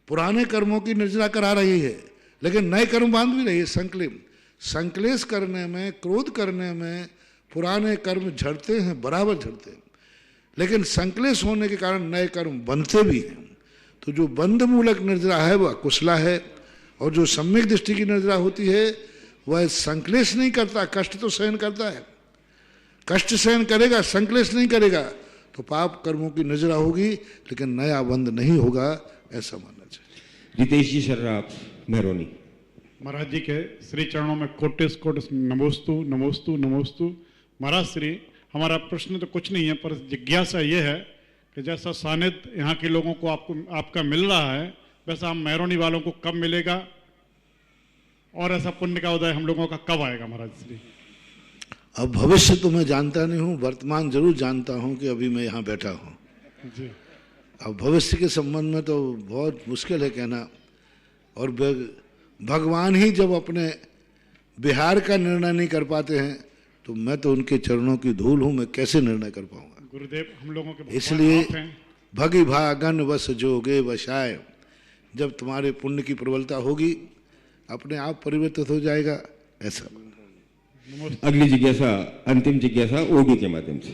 Speaker 2: पुराने कर्मों की निर्जरा करा रही है, लेकिन नए कर्म बांध भी रही है। संक्लेश करने में, क्रोध करने में पुराने कर्म झड़ते हैं, बराबर झड़ते हैं, लेकिन संक्लेश होने के कारण नए कर्म बनते भी हैं। तो जो बंध मूलक निर्जरा है वह कुशला है, और जो सम्यक दृष्टि की निर्जरा होती है वह संक्लेश नहीं करता, कष्ट तो सहन करता है। कष्ट सहन करेगा, संक्लेश नहीं करेगा तो पाप कर्मों की निर्जरा होगी, लेकिन नया बंध नहीं होगा, ऐसा मानना चाहिए।
Speaker 5: रितेश जी शर्राफ मेहरौनी।
Speaker 13: महाराज जी के श्री चरणों में कोटिस कोटिस नमोस्तु नमोस्तु नमोस्तु। महाराज श्री हमारा प्रश्न तो कुछ नहीं है, पर जिज्ञासा ये है कि जैसा सानिध्य यहाँ के लोगों को आपका मिल रहा है, वैसा हम मैरोनी वालों को कब मिलेगा और ऐसा पुण्य का उदय हम लोगों का कब आएगा महाराज श्री?
Speaker 2: अब भविष्य तो मैं जानता नहीं हूँ, वर्तमान जरूर जानता हूँ कि अभी मैं यहाँ बैठा हूँ
Speaker 13: जी।
Speaker 2: अब भविष्य के संबंध में तो बहुत मुश्किल है कहना, और भगवान ही जब अपने बिहार का निर्णय नहीं कर पाते हैं तो मैं तो उनके चरणों की धूल हूँ, मैं कैसे निर्णय कर पाऊंगा?
Speaker 13: गुरुदेव हम लोगों के
Speaker 2: इसलिए भगी भागन वस जोगे वशाय, जब तुम्हारे पुण्य की प्रबलता होगी अपने आप परिवर्तित हो जाएगा ऐसा।
Speaker 5: अगली जिज्ञासा, अंतिम जिज्ञासा ऑडियो के माध्यम से।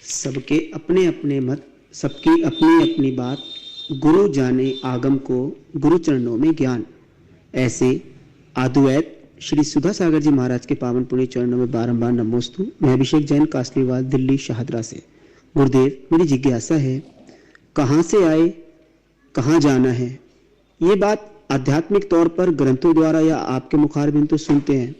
Speaker 14: सबके अपने अपने मत, सबकी अपनी अपनी बात, गुरु जाने आगम को, गुरु चरणों में ज्ञान। ऐसे अद्वैत श्री सुधा सागर जी महाराज के पावन पुण्य चरणों में बारंबार नमोस्तु। मैं अभिषेक जैन, कासलीवाल, दिल्ली शाहदरा से। गुरुदेव, मेरी जिज्ञासा है, कहाँ से आए, कहाँ जाना है? ये बात आध्यात्मिक तौर पर ग्रंथों द्वारा या आपके मुखारबिंद तो सुनते हैं,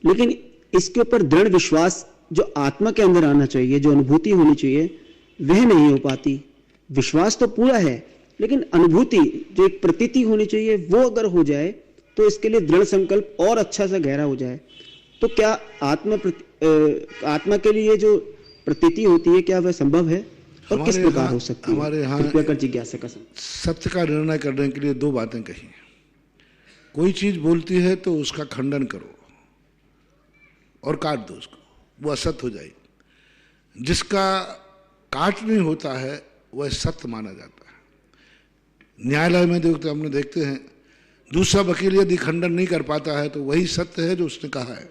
Speaker 14: लेकिन इसके ऊपर दृढ़ विश्वास जो आत्मा के अंदर आना चाहिए, जो अनुभूति होनी चाहिए, वह नहीं हो पाती। विश्वास तो पूरा है, लेकिन अनुभूति जो एक प्रतीति होनी चाहिए वो अगर हो जाए तो इसके लिए दृढ़ संकल्प और अच्छा सा गहरा हो जाए, तो क्या आत्मा के लिए जो प्रतीति होती है क्या वह संभव है और किस प्रकार हो सकती है?
Speaker 2: हमारे यहाँ
Speaker 14: कृपया कर जिज्ञासा का
Speaker 2: सत्य का निर्णय करने के लिए दो बातें कही। कोई चीज बोलती है तो उसका खंडन करो और काट दो उसको, वो असत्य हो जाएगी। जिसका काट नहीं होता है वह सत्य माना जाता है। न्यायालय में देखते हैं दूसरा वकील यदि खंडन नहीं कर पाता है तो वही सत्य है जो उसने कहा है।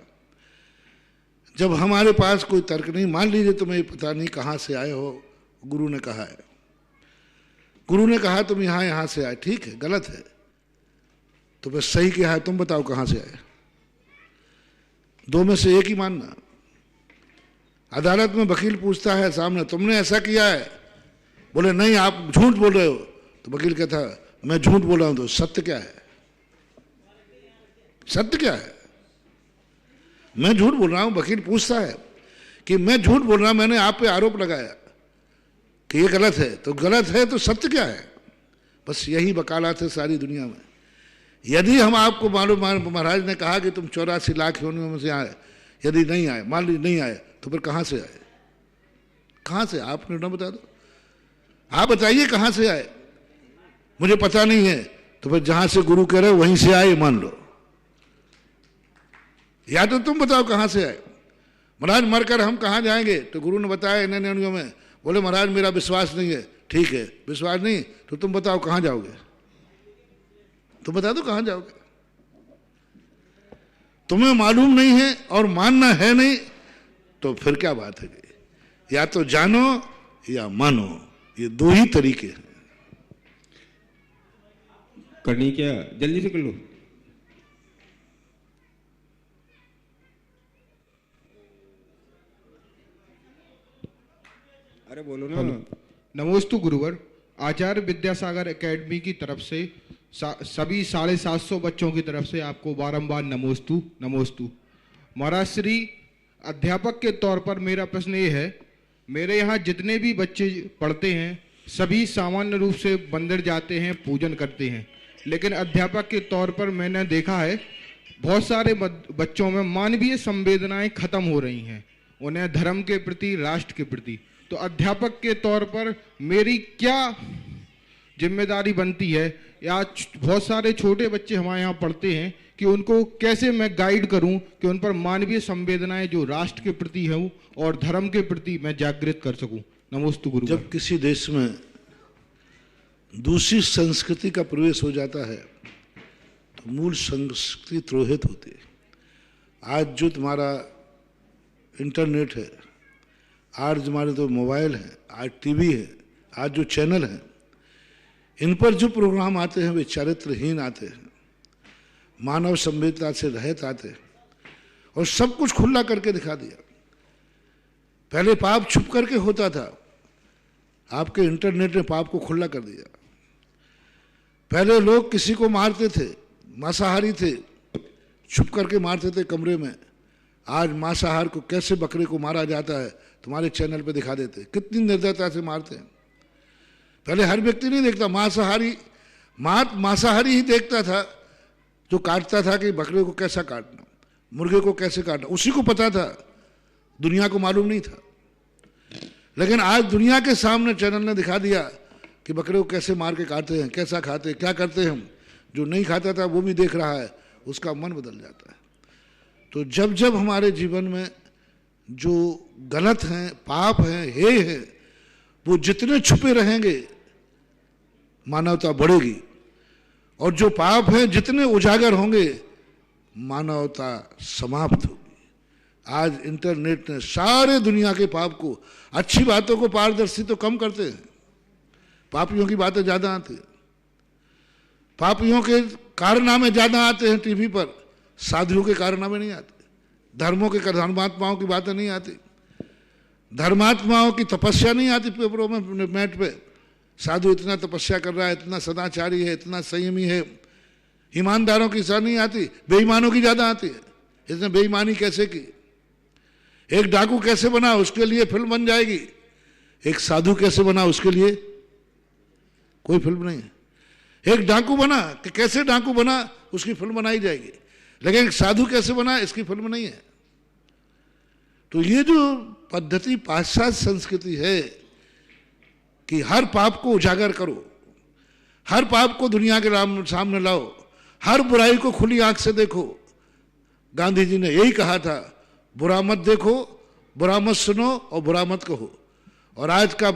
Speaker 2: जब हमारे पास कोई तर्क नहीं, मान लीजिए तुम्हें पता नहीं कहाँ से आए हो, गुरु ने कहा है, गुरु ने कहा तुम यहाँ से आए, ठीक है, गलत है तो बस सही क्या है तुम बताओ कहाँ से आए, दो में से एक ही मानना। अदालत में वकील पूछता है सामने, तुमने ऐसा किया है, बोले नहीं आप झूठ बोल रहे हो, तो वकील कहता है मैं झूठ बोल रहा हूं, तो सत्य क्या है? सत्य क्या है? मैं झूठ बोल रहा हूं, वकील पूछता है कि मैं झूठ बोल रहा हूं, मैंने आप पे आरोप लगाया कि ये गलत है, तो गलत है तो सत्य क्या है? बस यही वकालत है सारी दुनिया में। यदि हम आपको मालूम, महाराज ने कहा कि तुम 84 लाख योनियों में से आए, यदि नहीं आए, मान लीजिए नहीं आए, तो फिर कहां से आए? कहां से? आप निर्णय बता दो, आप बताइए कहां से आए। मुझे पता नहीं है, तो फिर जहां से गुरु कह रहे वहीं से आए मान लो, या तो तुम बताओ कहां से आए। महाराज मरकर हम कहां जाएंगे? तो गुरु ने बताया इन योनियों में। बोले महाराज मेरा विश्वास नहीं है, ठीक है विश्वास नहीं तो तुम बताओ कहां जाओगे, तुम बता दो कहां जाओगे। तुम्हें मालूम नहीं है और मानना है नहीं, तो फिर क्या बात है? या तो जानो या मानो, ये दो ही तरीके हैं।
Speaker 5: करनी क्या, जल्दी से कर लो। अरे बोलो ना।
Speaker 15: नमोस्तु गुरुवर, आचार्य विद्यासागर एकेडमी की तरफ से सभी 750 बच्चों की तरफ से आपको बारंबार नमोस्तु नमोस्तु। महाराज श्री, अध्यापक के तौर पर मेरा प्रश्न ये है, मेरे यहाँ जितने भी बच्चे पढ़ते हैं सभी सामान्य रूप से मंदिर जाते हैं, पूजन करते हैं, लेकिन अध्यापक के तौर पर मैंने देखा है बहुत सारे बच्चों में मानवीय संवेदनाएं खत्म हो रही हैं, उन्हें धर्म के प्रति, राष्ट्र के प्रति। तो अध्यापक के तौर पर मेरी क्या जिम्मेदारी बनती है, या बहुत सारे छोटे बच्चे हमारे यहाँ पढ़ते हैं कि उनको कैसे मैं गाइड करूं कि उन पर मानवीय संवेदनाएं जो राष्ट्र के प्रति हो और धर्म के प्रति मैं जागृत कर सकूं। नमोस्तु गुरु।
Speaker 2: जब किसी देश में दूसरी संस्कृति का प्रवेश हो जाता है तो मूल संस्कृति त्रोहित होती है। आज जो तुम्हारा इंटरनेट है, आज तुम्हारे तो मोबाइल है, आज टीवी है, आज जो चैनल है, इन पर जो प्रोग्राम आते हैं वे चरित्रहीन आते हैं, मानव संवेदना से रहित आते हैं, और सब कुछ खुला करके दिखा दिया। पहले पाप छुप करके होता था, आपके इंटरनेट ने पाप को खुला कर दिया। पहले लोग किसी को मारते थे, मांसाहारी थे, छुप करके मारते थे कमरे में, आज मांसाहार को कैसे बकरे को मारा जाता है तुम्हारे चैनल पे दिखा देते हैं, कितनी निर्दयता से मारते हैं। पहले हर व्यक्ति नहीं देखता, मांसाहारी ही देखता था, जो काटता था कि बकरे को कैसा काटना, मुर्गे को कैसे काटना, उसी को पता था, दुनिया को मालूम नहीं था। लेकिन आज दुनिया के सामने चैनल ने दिखा दिया कि बकरे को कैसे मार के काटते हैं, कैसा खाते हैं, क्या करते हैं। हम जो नहीं खाता था वो भी देख रहा है, उसका मन बदल जाता है। तो जब जब हमारे जीवन में जो गलत हैं, पाप हैं, हे हैं, वो जितने छुपे रहेंगे मानवता बढ़ेगी, और जो पाप हैं जितने उजागर होंगे मानवता समाप्त होगी। आज इंटरनेट ने सारे दुनिया के पाप को, अच्छी बातों को पारदर्शी तो कम करते हैं, पापियों की बातें ज्यादा आती हैं, पापियों के कारनामे ज्यादा आते हैं टीवी पर, साधुओं के कारनामे नहीं आते, धर्मों के धर्मात्माओं की बातें नहीं आती, धर्मात्माओं की तपस्या नहीं आती पेपरों में, नेट पे। साधु इतना तपस्या कर रहा है, इतना सदाचारी है, इतना संयमी है, ईमानदारों की सर नहीं आती, बेईमानों की ज्यादा आती है। इसने बेईमानी कैसे की, एक डाकू कैसे बना, उसके लिए फिल्म बन जाएगी। एक साधु कैसे बना, उसके लिए कोई फिल्म नहीं है। एक डाकू बना कि कैसे डाकू बना, उसकी फिल्म बनाई जाएगी, लेकिन एक साधु कैसे बना, इसकी फिल्म नहीं है। तो ये जो पद्धति पाश्चात्य संस्कृति है कि हर पाप को उजागर करो, हर पाप को दुनिया के सामने लाओ, हर बुराई को खुली आंख से देखो। गांधी जी ने यही कहा था, बुरा मत देखो, बुरा मत सुनो और बुरा मत कहो। और आज का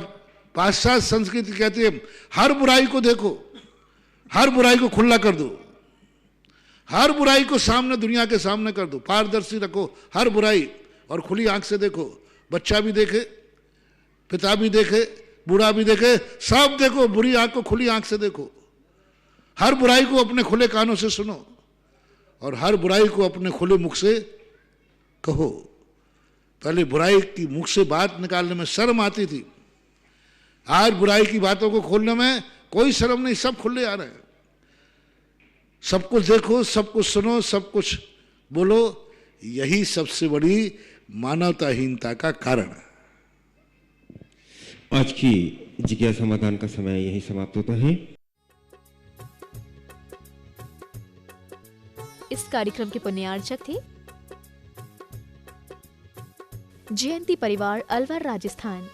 Speaker 2: पाश्चात्य संस्कृति कहती है हर बुराई को देखो, हर बुराई को खुला कर दो, हर बुराई को सामने, दुनिया के सामने कर दो, पारदर्शी रखो हर बुराई, और खुली आंख से देखो। बच्चा भी देखे, पिता भी देखे, बूढ़ा भी देखे, सब देखो, बुरी आंख को खुली आंख से देखो। हर बुराई को अपने खुले कानों से सुनो और हर बुराई को अपने खुले मुख से कहो। पहले बुराई की मुख से बात निकालने में शर्म आती थी, आज बुराई की बातों को खोलने में कोई शर्म नहीं, सब खुले आ रहे हैं। सब कुछ देखो, सब कुछ सुनो, सब कुछ बोलो, यही सबसे बड़ी मानवताहीनता का कारण है।
Speaker 5: आज की जिज्ञासा समाधान का समय यही समाप्त होता है।
Speaker 1: इस कार्यक्रम के पुण्यार्चक थे जयंती परिवार, अलवर, राजस्थान।